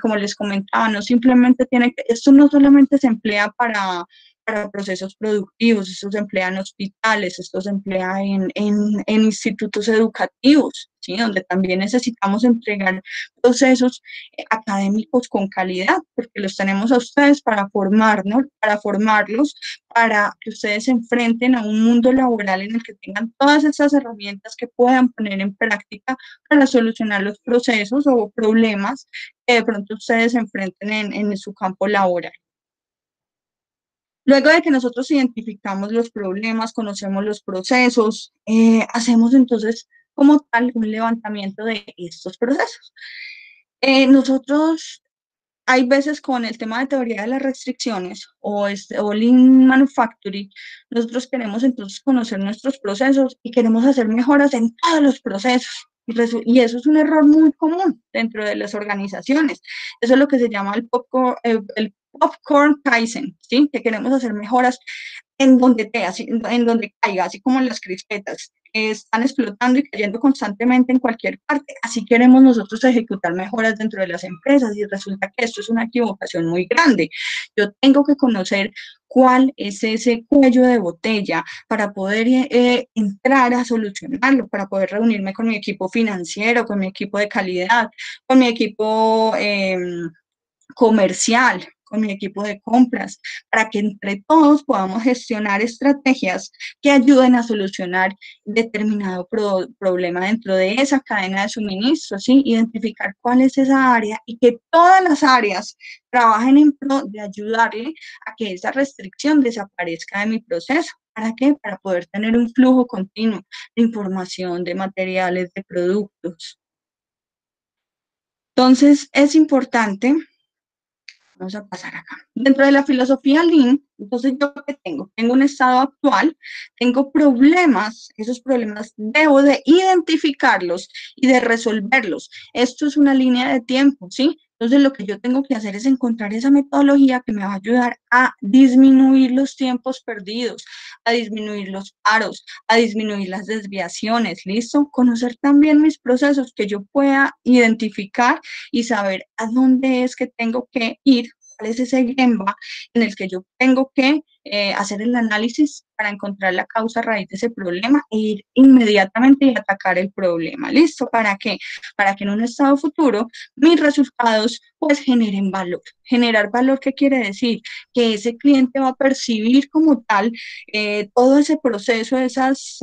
Como les comentaba, esto no solamente se emplea para procesos productivos, esto se emplea en hospitales, esto se emplea en institutos educativos, ¿sí? Donde también necesitamos entregar procesos académicos con calidad, porque los tenemos a ustedes para formarlos, para que ustedes se enfrenten a un mundo laboral en el que tengan todas esas herramientas que puedan poner en práctica para solucionar los procesos o problemas que de pronto ustedes se enfrenten en su campo laboral. Luego de que nosotros identificamos los problemas, conocemos los procesos, hacemos entonces como tal un levantamiento de estos procesos. Nosotros hay veces con el tema de teoría de las restricciones o Lean Manufacturing, nosotros queremos entonces conocer nuestros procesos y queremos hacer mejoras en todos los procesos. Y eso es un error muy común dentro de las organizaciones. Eso es lo que se llama el popcorn Kaizen, ¿sí? Que queremos hacer mejoras en donde caiga, así como en las crispetas, están explotando y cayendo constantemente en cualquier parte. Así queremos nosotros ejecutar mejoras dentro de las empresas y resulta que esto es una equivocación muy grande. Yo tengo que conocer cuál es ese cuello de botella para poder entrar a solucionarlo, para poder reunirme con mi equipo financiero, con mi equipo de calidad, con mi equipo comercial, con mi equipo de compras, para que entre todos podamos gestionar estrategias que ayuden a solucionar determinado problema dentro de esa cadena de suministro, ¿sí? Identificar cuál es esa área y que todas las áreas trabajen en pro de ayudarle a que esa restricción desaparezca de mi proceso. ¿Para qué? Para poder tener un flujo continuo de información, de materiales, de productos. Entonces, es importante, vamos a pasar acá, dentro de la filosofía Lean, entonces yo qué tengo un estado actual, tengo problemas, esos problemas debo de identificarlos y de resolverlos. Esto es una línea de tiempo, ¿sí? Entonces lo que yo tengo que hacer es encontrar esa metodología que me va a ayudar a disminuir los tiempos perdidos, a disminuir los paros, a disminuir las desviaciones, ¿listo? Conocer también mis procesos, que yo pueda identificar y saber a dónde es que tengo que ir, cuál es ese Gemba en el que yo tengo que hacer el análisis para encontrar la causa raíz de ese problema e ir inmediatamente y atacar el problema. ¿Listo? ¿Para qué? Para que en un estado futuro mis resultados pues generen valor. Generar valor, ¿qué quiere decir? Que ese cliente va a percibir como tal todo ese proceso, esas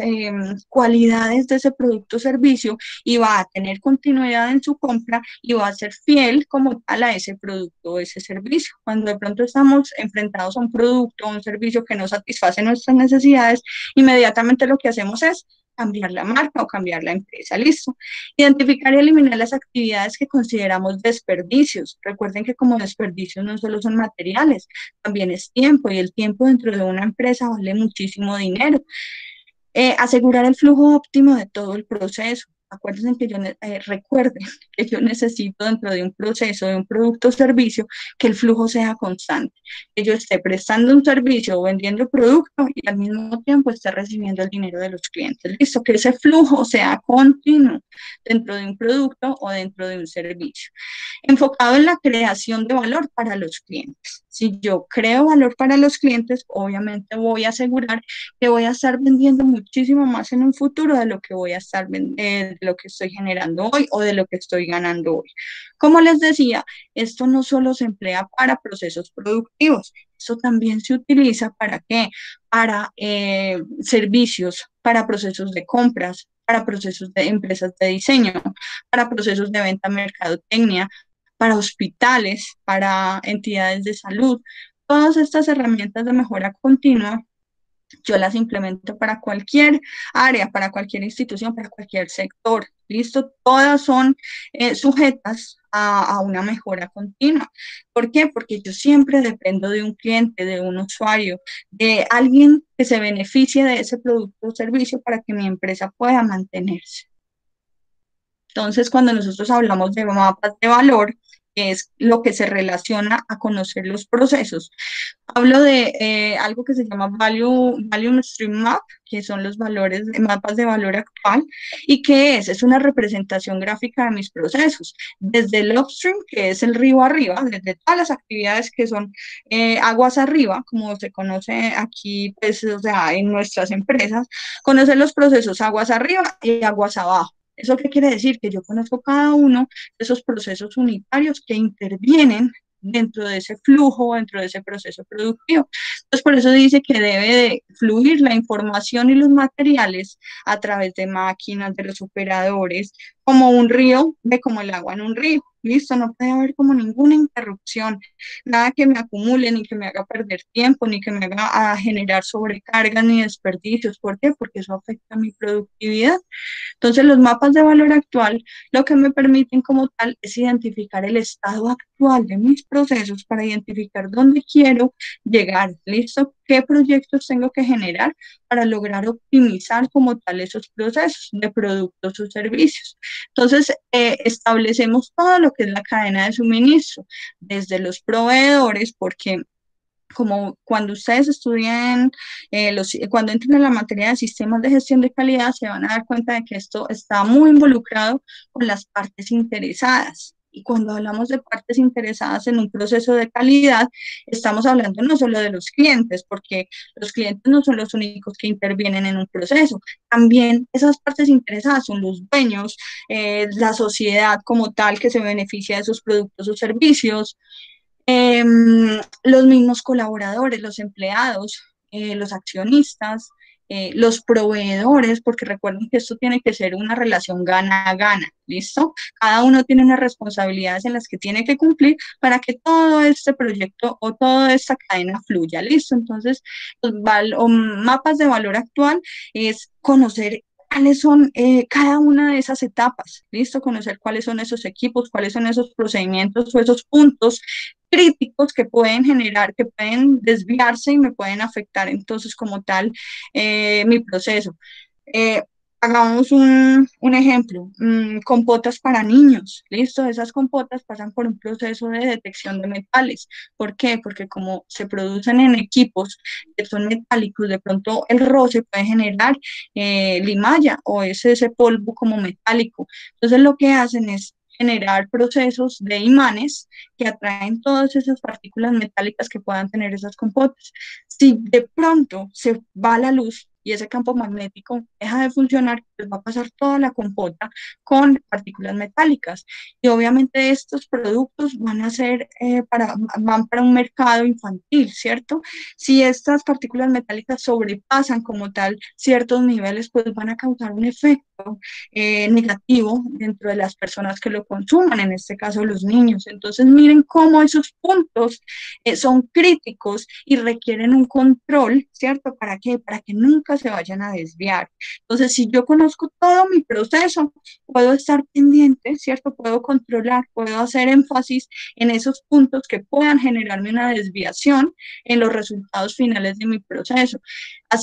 cualidades de ese producto o servicio y va a tener continuidad en su compra y va a ser fiel como tal a ese producto o ese servicio. Cuando de pronto estamos enfrentados a un producto o un servicio que no satisface nuestras necesidades, inmediatamente lo que hacemos es cambiar la marca o cambiar la empresa, listo. Identificar y eliminar las actividades que consideramos desperdicios. Recuerden que como desperdicios no solo son materiales, también es tiempo, y el tiempo dentro de una empresa vale muchísimo dinero. Asegurar el flujo óptimo de todo el proceso. Acuérdense que recuerden que yo necesito dentro de un proceso, de un producto o servicio, que el flujo sea constante, que yo esté prestando un servicio o vendiendo el producto y al mismo tiempo esté recibiendo el dinero de los clientes. Listo, que ese flujo sea continuo dentro de un producto o dentro de un servicio. Enfocado en la creación de valor para los clientes. Si yo creo valor para los clientes, obviamente voy a asegurar que voy a estar vendiendo muchísimo más en un futuro de lo que voy a estar de lo que estoy generando hoy o de lo que estoy ganando hoy. Como les decía, esto no solo se emplea para procesos productivos, esto también se utiliza ¿para qué? Para servicios, para procesos de compras, para procesos de empresas de diseño, para procesos de venta, mercadotecnia, para hospitales, para entidades de salud. Todas estas herramientas de mejora continua yo las implemento para cualquier área, para cualquier institución, para cualquier sector. ¿Listo? Todas son sujetas a una mejora continua. ¿Por qué? Porque yo siempre dependo de un cliente, de un usuario, de alguien que se beneficie de ese producto o servicio para que mi empresa pueda mantenerse. Entonces, cuando nosotros hablamos de mapas de valor, que es lo que se relaciona a conocer los procesos, hablo de algo que se llama Value Stream Map, que son los valores, mapas de valor actual. ¿Y qué es? Es una representación gráfica de mis procesos, desde el upstream, que es el río arriba, desde todas las actividades que son aguas arriba, como se conoce aquí, pues, o sea, en nuestras empresas, conocer los procesos aguas arriba y aguas abajo. ¿Eso qué quiere decir? Que yo conozco cada uno de esos procesos unitarios que intervienen dentro de ese flujo, dentro de ese proceso productivo. Entonces, por eso dice que debe de fluir la información y los materiales a través de máquinas, de los operadores, como un río, como el agua en un río. Listo, no puede haber como ninguna interrupción, nada que me acumule, ni que me haga perder tiempo, ni que me haga generar sobrecargas ni desperdicios. ¿Por qué? Porque eso afecta a mi productividad. Entonces, los mapas de valor actual lo que me permiten como tal es identificar el estado actual de mis procesos para identificar dónde quiero llegar, ¿listo? ¿Qué proyectos tengo que generar para lograr optimizar como tal esos procesos de productos o servicios? Entonces, establecemos todo lo que es la cadena de suministro, desde los proveedores, porque como cuando ustedes estudian, cuando entren en la materia de sistemas de gestión de calidad, se van a dar cuenta de que esto está muy involucrado con las partes interesadas. Y cuando hablamos de partes interesadas en un proceso de calidad, estamos hablando no solo de los clientes, porque los clientes no son los únicos que intervienen en un proceso. También esas partes interesadas son los dueños, la sociedad como tal que se beneficia de esos productos o servicios, Los mismos colaboradores, los empleados, los accionistas, los proveedores, porque recuerden que esto tiene que ser una relación gana-gana, ¿listo? Cada uno tiene unas responsabilidades en las que tiene que cumplir para que todo este proyecto o toda esta cadena fluya, ¿listo? Entonces, los mapas de valor actual es conocer cuáles son cada una de esas etapas, ¿listo? Conocer cuáles son esos equipos, cuáles son esos procedimientos o esos puntos críticos que pueden generar, que pueden desviarse y me pueden afectar entonces como tal mi proceso. Eh, Hagamos un ejemplo, compotas para niños, ¿listo? Esas compotas pasan por un proceso de detección de metales. ¿Por qué? Porque como se producen en equipos que son metálicos, de pronto el roce puede generar limalla o ese polvo como metálico. Entonces lo que hacen es generar procesos de imanes que atraen todas esas partículas metálicas que puedan tener esas compotas. Si de pronto se va la luz y ese campo magnético deja de funcionar, pues va a pasar toda la compota con partículas metálicas. Y obviamente estos productos van a ser van para un mercado infantil, ¿cierto? Si estas partículas metálicas sobrepasan como tal ciertos niveles, pues van a causar un efecto negativo dentro de las personas que lo consuman, en este caso los niños. Entonces miren cómo esos puntos son críticos y requieren un control, ¿cierto? ¿Para qué? Para que nunca se vayan a desviar. Entonces, si yo conozco todo mi proceso, puedo estar pendiente, ¿cierto? Puedo controlar, puedo hacer énfasis en esos puntos que puedan generarme una desviación en los resultados finales de mi proceso.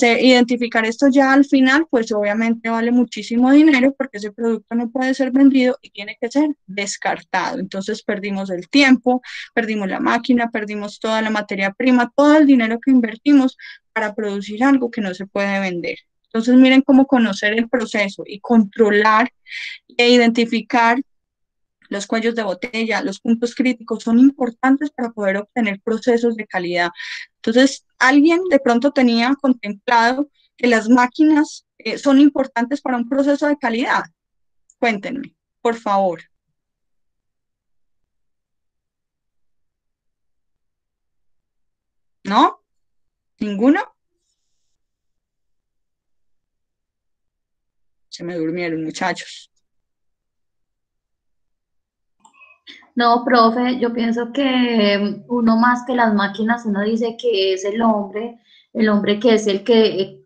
Identificar esto ya al final, pues obviamente vale muchísimo dinero porque ese producto no puede ser vendido y tiene que ser descartado. Entonces perdimos el tiempo, perdimos la máquina, perdimos toda la materia prima, todo el dinero que invertimos para producir algo que no se puede vender. Entonces miren cómo conocer el proceso y controlar e identificar los cuellos de botella, los puntos críticos son importantes para poder obtener procesos de calidad. Entonces, alguien de pronto tenía contemplado que las máquinas son importantes para un proceso de calidad. Cuéntenme, por favor. ¿No? ¿Ninguno? Se me durmieron, muchachos. No, profe, yo pienso que uno más que las máquinas, uno dice que es el hombre que es el que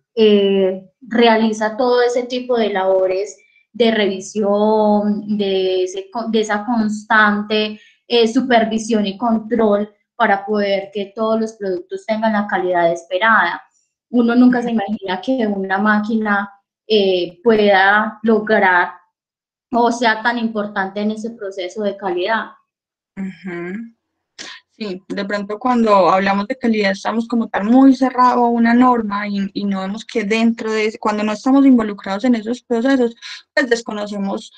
realiza todo ese tipo de labores de revisión, de esa constante supervisión y control para poder que todos los productos tengan la calidad esperada. Uno nunca se imagina que una máquina pueda lograr o sea tan importante en ese proceso de calidad. Sí, de pronto cuando hablamos de calidad estamos como tan muy cerrado a una norma y no vemos que dentro de, cuando no estamos involucrados en esos procesos, pues desconocemos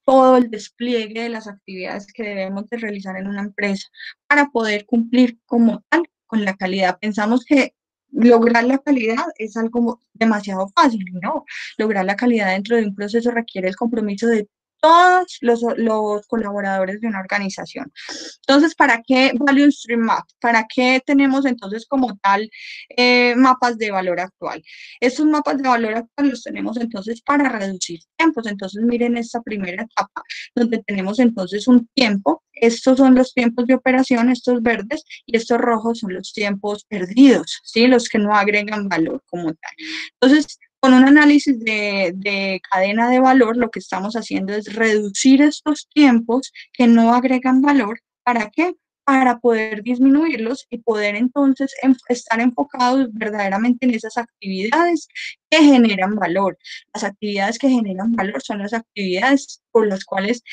todo el despliegue de las actividades que debemos de realizar en una empresa para poder cumplir como tal con la calidad. Pensamos que lograr la calidad es algo demasiado fácil, ¿no? Lograr la calidad dentro de un proceso requiere el compromiso de todos los colaboradores de una organización. Entonces, ¿para qué Value Stream Map? ¿Para qué tenemos entonces como tal mapas de valor actual? Estos mapas de valor actual los tenemos entonces para reducir tiempos. Entonces, miren esta primera etapa donde tenemos entonces un tiempo. Estos son los tiempos de operación, estos verdes, y estos rojos son los tiempos perdidos, ¿sí? Los que no agregan valor como tal. Entonces, con un análisis de cadena de valor, lo que estamos haciendo es reducir estos tiempos que no agregan valor. ¿Para qué? Para poder disminuirlos y poder entonces estar enfocados verdaderamente en esas actividades que generan valor. Las actividades que generan valor son las actividades por las cuales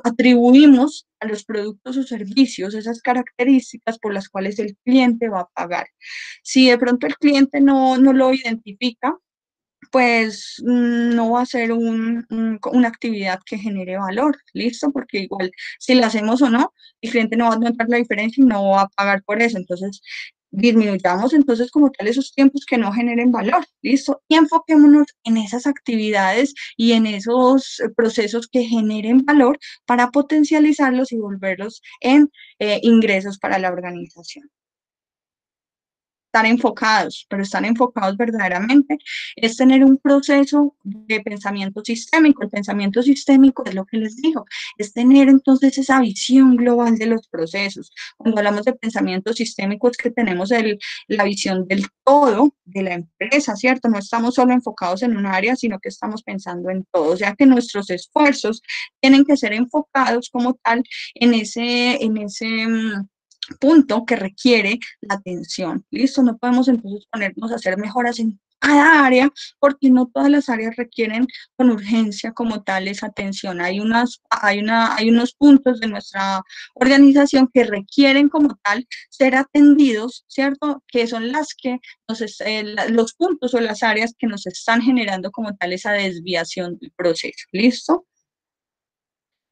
atribuimos a los productos o servicios esas características por las cuales el cliente va a pagar. Si de pronto el cliente no lo identifica, pues no va a ser una actividad que genere valor, ¿listo? Porque igual si la hacemos o no, el cliente no va a notar la diferencia y no va a pagar por eso. Entonces, disminuyamos entonces como tal esos tiempos que no generen valor, ¿listo? Y enfoquémonos en esas actividades y en esos procesos que generen valor para potencializarlos y volverlos en ingresos para la organización. Estar enfocados, pero estar enfocados verdaderamente es tener un proceso de pensamiento sistémico. El pensamiento sistémico es lo que les digo, es tener entonces esa visión global de los procesos. Cuando hablamos de pensamiento sistémico es que tenemos la visión del todo de la empresa, ¿cierto? No estamos solo enfocados en un área, sino que estamos pensando en todo, o sea que nuestros esfuerzos tienen que ser enfocados como tal en ese punto que requiere la atención. ¿Listo? No podemos entonces ponernos a hacer mejoras en cada área, porque no todas las áreas requieren con urgencia como tal esa atención. Hay unos puntos de nuestra organización que requieren como tal ser atendidos, ¿cierto? Que son los puntos o las áreas que nos están generando como tal esa desviación del proceso. ¿Listo?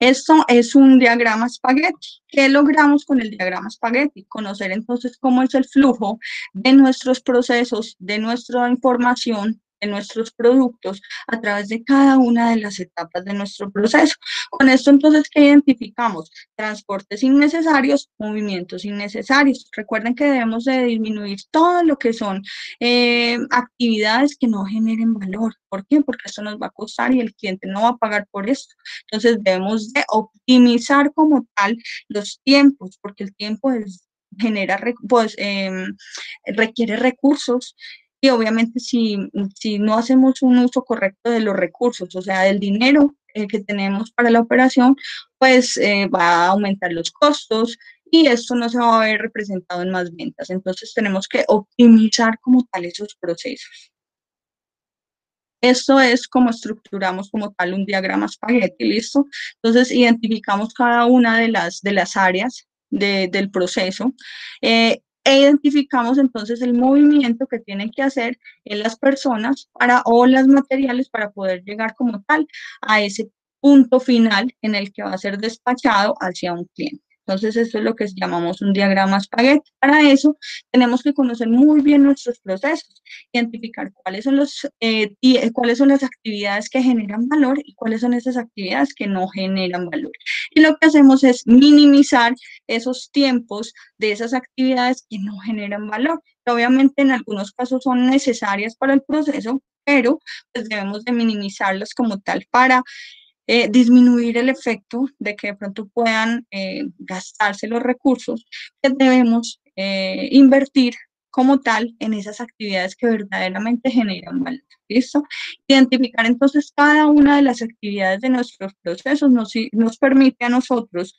Esto es un diagrama espagueti. ¿Qué logramos con el diagrama espagueti? Conocer entonces cómo es el flujo de nuestros procesos, de nuestra información, de nuestros productos a través de cada una de las etapas de nuestro proceso. Con esto entonces, ¿qué identificamos? Transportes innecesarios, movimientos innecesarios. Recuerden que debemos de disminuir todo lo que son actividades que no generen valor. ¿Por qué? Porque esto nos va a costar y el cliente no va a pagar por esto. Entonces debemos de optimizar como tal los tiempos, porque el tiempo requiere recursos. Y obviamente si no hacemos un uso correcto de los recursos, o sea, del dinero que tenemos para la operación, pues va a aumentar los costos y esto no se va a ver representado en más ventas. Entonces tenemos que optimizar como tal esos procesos. Esto es como estructuramos como tal un diagrama espagueti, ¿listo? Entonces identificamos cada una de las áreas del proceso. E identificamos entonces el movimiento que tienen que hacer las personas o los materiales para poder llegar como tal a ese punto final en el que va a ser despachado hacia un cliente. Entonces, esto es lo que llamamos un diagrama espagueti. Para eso, tenemos que conocer muy bien nuestros procesos, identificar cuáles son las actividades que generan valor y cuáles son esas actividades que no generan valor. Y lo que hacemos es minimizar esos tiempos de esas actividades que no generan valor. Obviamente, en algunos casos son necesarias para el proceso, pero pues debemos de minimizarlas como tal para disminuir el efecto de que de pronto puedan gastarse los recursos que debemos invertir como tal en esas actividades que verdaderamente generan valor. ¿Listo? Identificar entonces cada una de las actividades de nuestros procesos nos permite a nosotros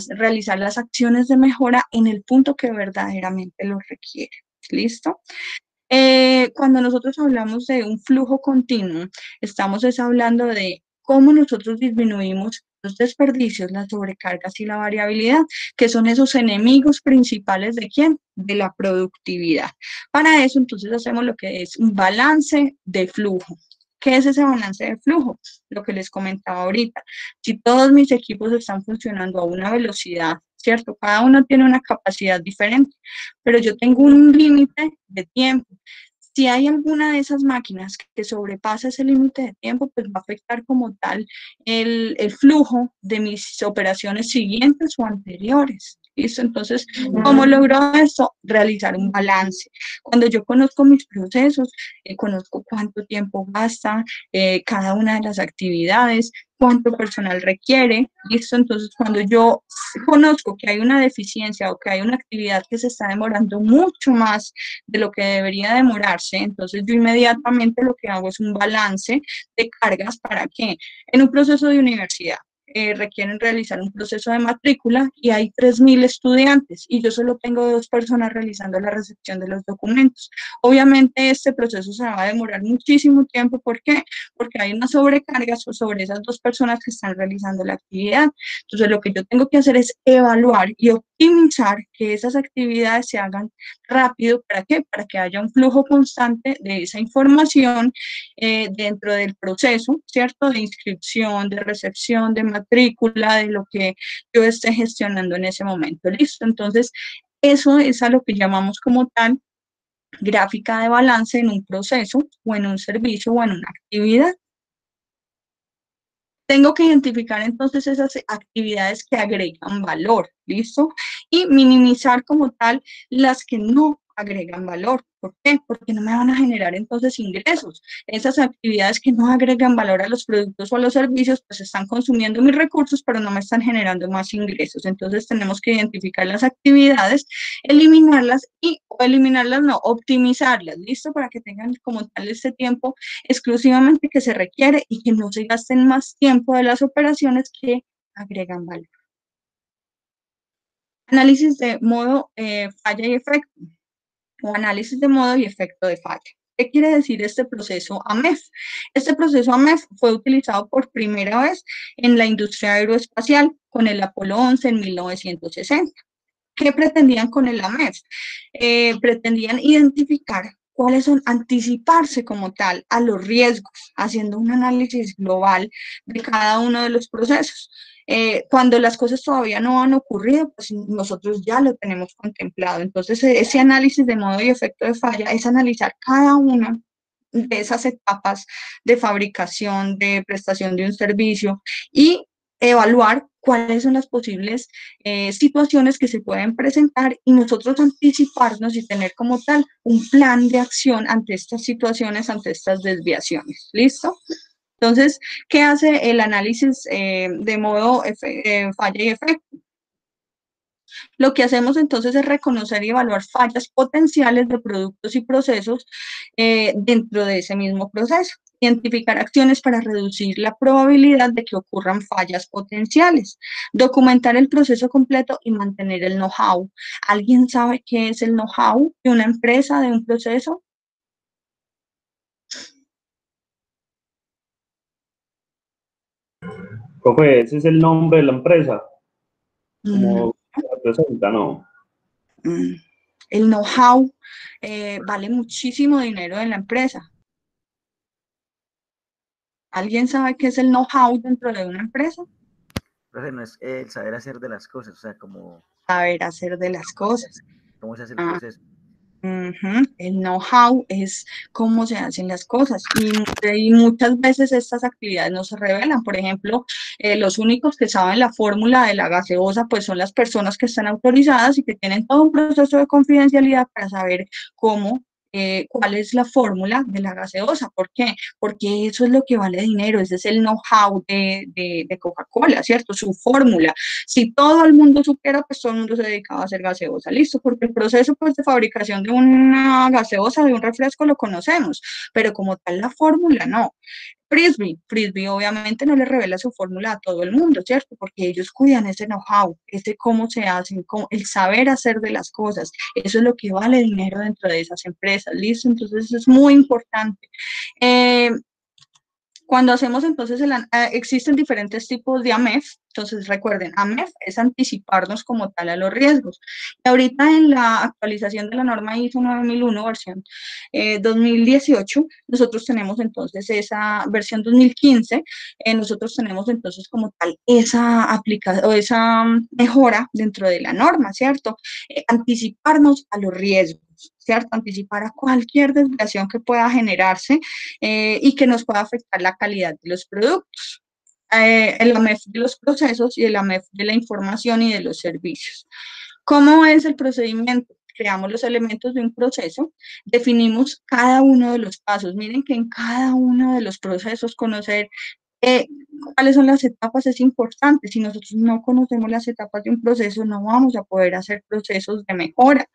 realizar las acciones de mejora en el punto que verdaderamente lo requiere. ¿Listo? Cuando nosotros hablamos de un flujo continuo, estamos hablando de cómo nosotros disminuimos los desperdicios, las sobrecargas y la variabilidad, que son esos enemigos principales ¿de quién? De la productividad. Para eso, entonces, hacemos lo que es un balance de flujo. ¿Qué es ese balance de flujo? Lo que les comentaba ahorita. Si todos mis equipos están funcionando a una velocidad, ¿cierto? Cada uno tiene una capacidad diferente, pero yo tengo un límite de tiempo. Si hay alguna de esas máquinas que sobrepasa ese límite de tiempo, pues va a afectar como tal el flujo de mis operaciones siguientes o anteriores. ¿Listo? Entonces, ¿cómo logro esto? Realizar un balance. Cuando yo conozco mis procesos, conozco cuánto tiempo gasta cada una de las actividades, cuánto personal requiere, ¿listo? Entonces, cuando yo conozco que hay una deficiencia o que hay una actividad que se está demorando mucho más de lo que debería demorarse, entonces yo inmediatamente lo que hago es un balance de cargas. ¿Para qué? En un proceso de universidad. Requieren realizar un proceso de matrícula y hay 3.000 estudiantes y yo solo tengo 2 personas realizando la recepción de los documentos. Obviamente este proceso se va a demorar muchísimo tiempo. ¿Por qué? Porque hay una sobrecarga sobre esas 2 personas que están realizando la actividad. Entonces lo que yo tengo que hacer es evaluar y optimizar que esas actividades se hagan rápido. ¿Para qué? Para que haya un flujo constante de esa información dentro del proceso, ¿cierto? De inscripción, de recepción, de matrícula, de lo que yo esté gestionando en ese momento. ¿Listo? Entonces, Eso es a lo que llamamos como tal gráfica de balance en un proceso o en un servicio o en una actividad. Tengo que identificar entonces esas actividades que agregan valor, ¿listo? Y minimizar como tal las que no agregan valor. ¿Por qué? Porque no me van a generar entonces ingresos. Esas actividades que no agregan valor a los productos o a los servicios, pues están consumiendo mis recursos, pero no me están generando más ingresos. Entonces tenemos que identificar las actividades, eliminarlas o eliminarlas no, optimizarlas, ¿listo? Para que tengan como tal este tiempo exclusivamente que se requiere y que no se gasten más tiempo de las operaciones que agregan valor. Análisis de modo falla y efecto, o análisis de modo y efecto de falla. ¿Qué quiere decir este proceso AMEF? Este proceso AMEF fue utilizado por primera vez en la industria aeroespacial con el Apolo 11 en 1960. ¿Qué pretendían con el AMEF? Pretendían identificar cuáles son, anticiparse como tal a los riesgos, haciendo un análisis global de cada uno de los procesos. Cuando las cosas todavía no han ocurrido, pues nosotros ya lo tenemos contemplado. Entonces, ese análisis de modo y efecto de falla es analizar cada una de esas etapas de fabricación, de prestación de un servicio y evaluar cuáles son las posibles situaciones que se pueden presentar y nosotros anticiparnos y tener como tal un plan de acción ante estas situaciones, ante estas desviaciones. ¿Listo? Entonces, ¿qué hace el análisis de modo falla y efecto? Lo que hacemos entonces es reconocer y evaluar fallas potenciales de productos y procesos dentro de ese mismo proceso. Identificar acciones para reducir la probabilidad de que ocurran fallas potenciales. Documentar el proceso completo y mantener el know-how. ¿Alguien sabe qué es el know-how de una empresa, de un proceso? Profe, ese es el nombre de la empresa. Como representa, ¿no? El know-how vale muchísimo dinero en la empresa. ¿Alguien sabe qué es el know-how dentro de una empresa? Profe, no es el saber hacer de las cosas, o sea, como... Saber hacer de las cosas. ¿Cómo se hace el proceso? El know-how es cómo se hacen las cosas y muchas veces estas actividades no se revelan. Por ejemplo, los únicos que saben la fórmula de la gaseosa pues son las personas que están autorizadas y que tienen todo un proceso de confidencialidad para saber cómo, cuál es la fórmula de la gaseosa. ¿Por qué? Porque eso es lo que vale dinero, ese es el know-how de Coca-Cola, ¿cierto? Su fórmula. Si todo el mundo supiera, pues todo el mundo se dedicaba a hacer gaseosa, listo, porque el proceso pues de fabricación de una gaseosa, de un refresco lo conocemos, pero como tal la fórmula no. Frisbee obviamente no le revela su fórmula a todo el mundo, ¿cierto? Porque ellos cuidan ese know-how, ese cómo se hacen, el saber hacer de las cosas. Eso es lo que vale dinero dentro de esas empresas, ¿listo? Entonces eso es muy importante. Cuando hacemos entonces, existen diferentes tipos de AMEF, entonces recuerden, AMEF es anticiparnos como tal a los riesgos. Y ahorita en la actualización de la norma ISO 9001, versión 2018, nosotros tenemos entonces esa versión 2015, nosotros tenemos entonces como tal esa aplicación o esa mejora dentro de la norma, ¿cierto? Anticiparnos a los riesgos. ¿Cierto? Anticipar a cualquier desviación que pueda generarse y que nos pueda afectar la calidad de los productos. El AMEF de los procesos y el AMEF de la información y de los servicios. ¿Cómo es el procedimiento? Creamos los elementos de un proceso, definimos cada uno de los pasos. Miren que en cada uno de los procesos conocer cuáles son las etapas es importante. Si nosotros no conocemos las etapas de un proceso, no vamos a poder hacer procesos de mejora.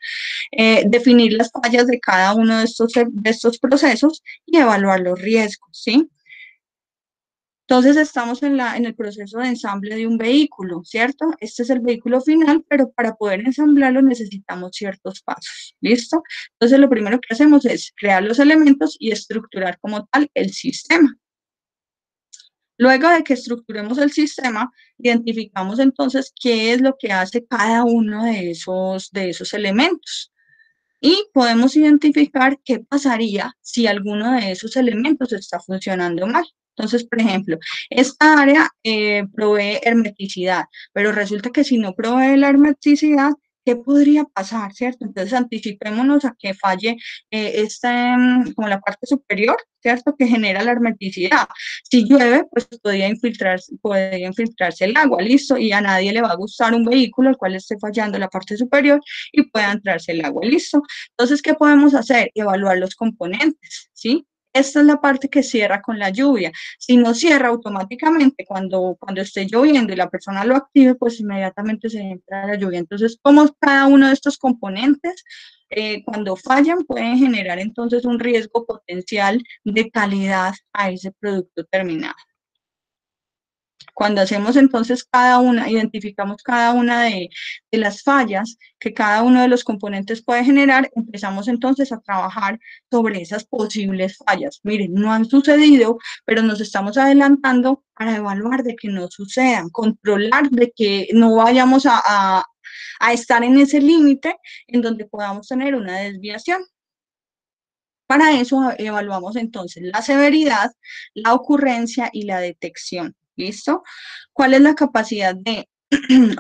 Definir las fallas de cada uno de estos procesos y evaluar los riesgos, ¿sí? Entonces estamos en el proceso de ensamble de un vehículo, ¿cierto? Este es el vehículo final, pero para poder ensamblarlo necesitamos ciertos pasos, ¿listo? Entonces lo primero que hacemos es crear los elementos y estructurar como tal el sistema. Luego de que estructuremos el sistema, identificamos entonces qué es lo que hace cada uno de esos elementos. Y podemos identificar qué pasaría si alguno de esos elementos está funcionando mal. Entonces, por ejemplo, esta área provee hermeticidad, pero resulta que si no provee la hermeticidad, ¿qué podría pasar, cierto? Entonces, anticipémonos a que falle como la parte superior, ¿cierto? Que genera la hermeticidad. Si llueve, pues podría infiltrarse el agua, listo, y a nadie le va a gustar un vehículo al cual esté fallando la parte superior y pueda entrarse el agua, listo. Entonces, ¿qué podemos hacer? Evaluar los componentes, ¿sí? Esta es la parte que cierra con la lluvia. Si no cierra automáticamente cuando esté lloviendo y la persona lo active, pues inmediatamente se entra la lluvia. Entonces, como cada uno de estos componentes, cuando fallan, pueden generar entonces un riesgo potencial de calidad a ese producto terminado. Cuando hacemos entonces identificamos cada una de las fallas que cada uno de los componentes puede generar, empezamos entonces a trabajar sobre esas posibles fallas. Miren, no han sucedido, pero nos estamos adelantando para evaluar de que no sucedan, controlar de que no vayamos a estar en ese límite en donde podamos tener una desviación. Para eso evaluamos entonces la severidad, la ocurrencia y la detección. ¿Listo? ¿Cuál es la capacidad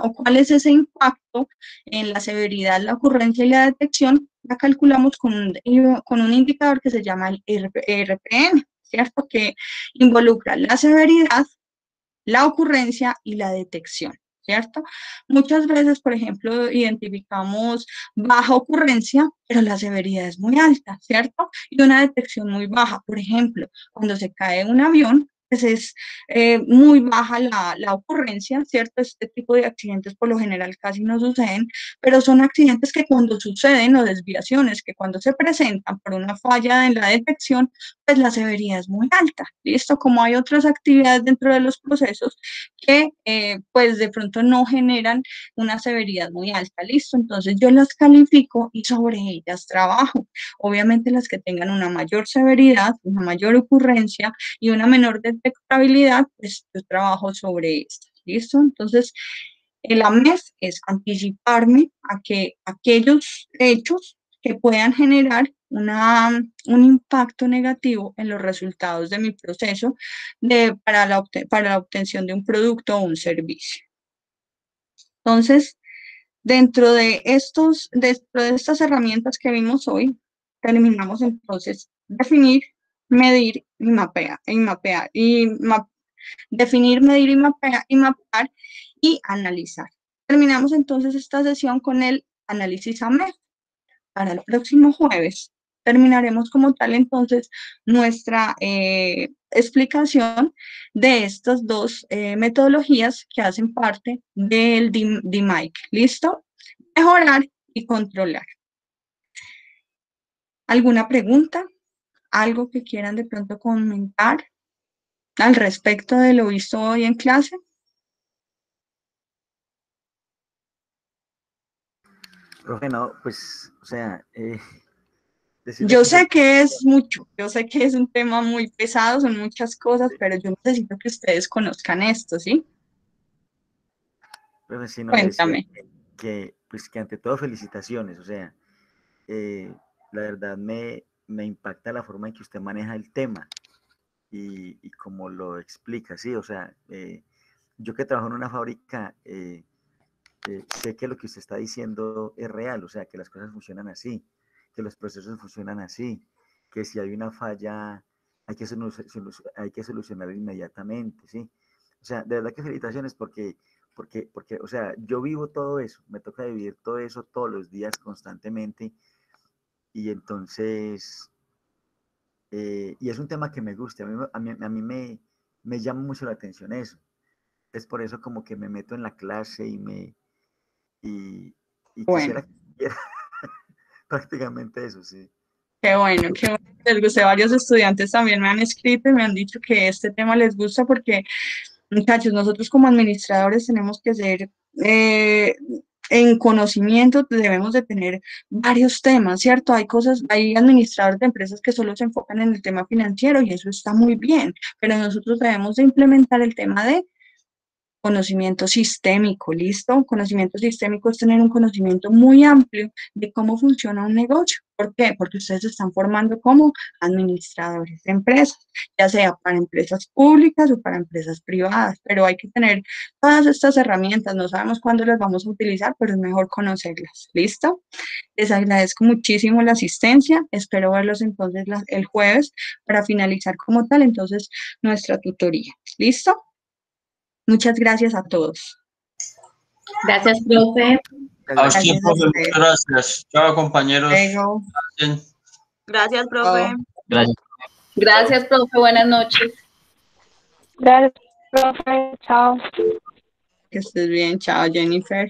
o cuál es ese impacto en la severidad, la ocurrencia y la detección? La calculamos con un indicador que se llama el RPM, ¿cierto? Que involucra la severidad, la ocurrencia y la detección, ¿cierto? Muchas veces, por ejemplo, identificamos baja ocurrencia, pero la severidad es muy alta, ¿cierto? Y una detección muy baja, por ejemplo, cuando se cae un avión, pues es muy baja la ocurrencia, ¿cierto? Este tipo de accidentes por lo general casi no suceden, pero son accidentes que cuando suceden o desviaciones que cuando se presentan por una falla en la detección, pues la severidad es muy alta, ¿listo? Como hay otras actividades dentro de los procesos que pues de pronto no generan una severidad muy alta, ¿listo? Entonces yo las califico y sobre ellas trabajo. Obviamente las que tengan una mayor severidad, una mayor ocurrencia y una menor detectabilidad, pues yo trabajo sobre esto, ¿listo? Entonces, el AMES es anticiparme a que aquellos hechos que puedan generar un impacto negativo en los resultados de mi proceso para la obtención de un producto o un servicio. Entonces, dentro de estas herramientas que vimos hoy, terminamos entonces definir, medir y definir, medir y mapear y analizar. Terminamos entonces esta sesión con el análisis AMEF. Para el próximo jueves terminaremos como tal entonces nuestra explicación de estas dos metodologías que hacen parte del DMAIC. ¿Listo? Mejorar y controlar. ¿Alguna pregunta? ¿Algo que quieran de pronto comentar al respecto de lo visto hoy en clase? Profe, no, pues, o sea, yo sé que es mucho, yo sé que es un tema muy pesado, son muchas cosas, pero yo necesito que ustedes conozcan esto, ¿sí? Profe, sí, no, Cuéntame. Pues que ante todo felicitaciones, o sea, la verdad me impacta la forma en que usted maneja el tema y cómo lo explica, sí, o sea, yo que trabajo en una fábrica, sé que lo que usted está diciendo es real, o sea, que las cosas funcionan así, que los procesos funcionan así, que si hay una falla hay que solucionarla inmediatamente, ¿sí? O sea, de verdad que felicitaciones porque, o sea, yo vivo todo eso, me toca vivir todo eso todos los días constantemente y entonces, y es un tema que me gusta, a mí me llama mucho la atención eso. Es por eso como que me meto en la clase y Bueno. quisiera que supiera prácticamente eso, sí. Qué bueno que les guste. Varios estudiantes también me han escrito y me han dicho que este tema les gusta porque, muchachos, nosotros como administradores tenemos que ser, en conocimiento debemos de tener varios temas, ¿cierto? Hay administradores de empresas que solo se enfocan en el tema financiero y eso está muy bien, pero nosotros debemos de implementar el tema de conocimiento sistémico, ¿listo? Conocimiento sistémico es tener un conocimiento muy amplio de cómo funciona un negocio. ¿Por qué? Porque ustedes se están formando como administradores de empresas, ya sea para empresas públicas o para empresas privadas, pero hay que tener todas estas herramientas, no sabemos cuándo las vamos a utilizar, pero es mejor conocerlas, ¿listo? Les agradezco muchísimo la asistencia, espero verlos entonces el jueves para finalizar como tal, entonces, nuestra tutoría, ¿listo? Muchas gracias a todos. Gracias, profe. A usted, profe, muchas gracias. Chao, compañeros. Luego. Gracias, profe. Gracias. Gracias, profe. Buenas noches. Gracias, profe. Chao. Que estés bien, chao, Jennifer.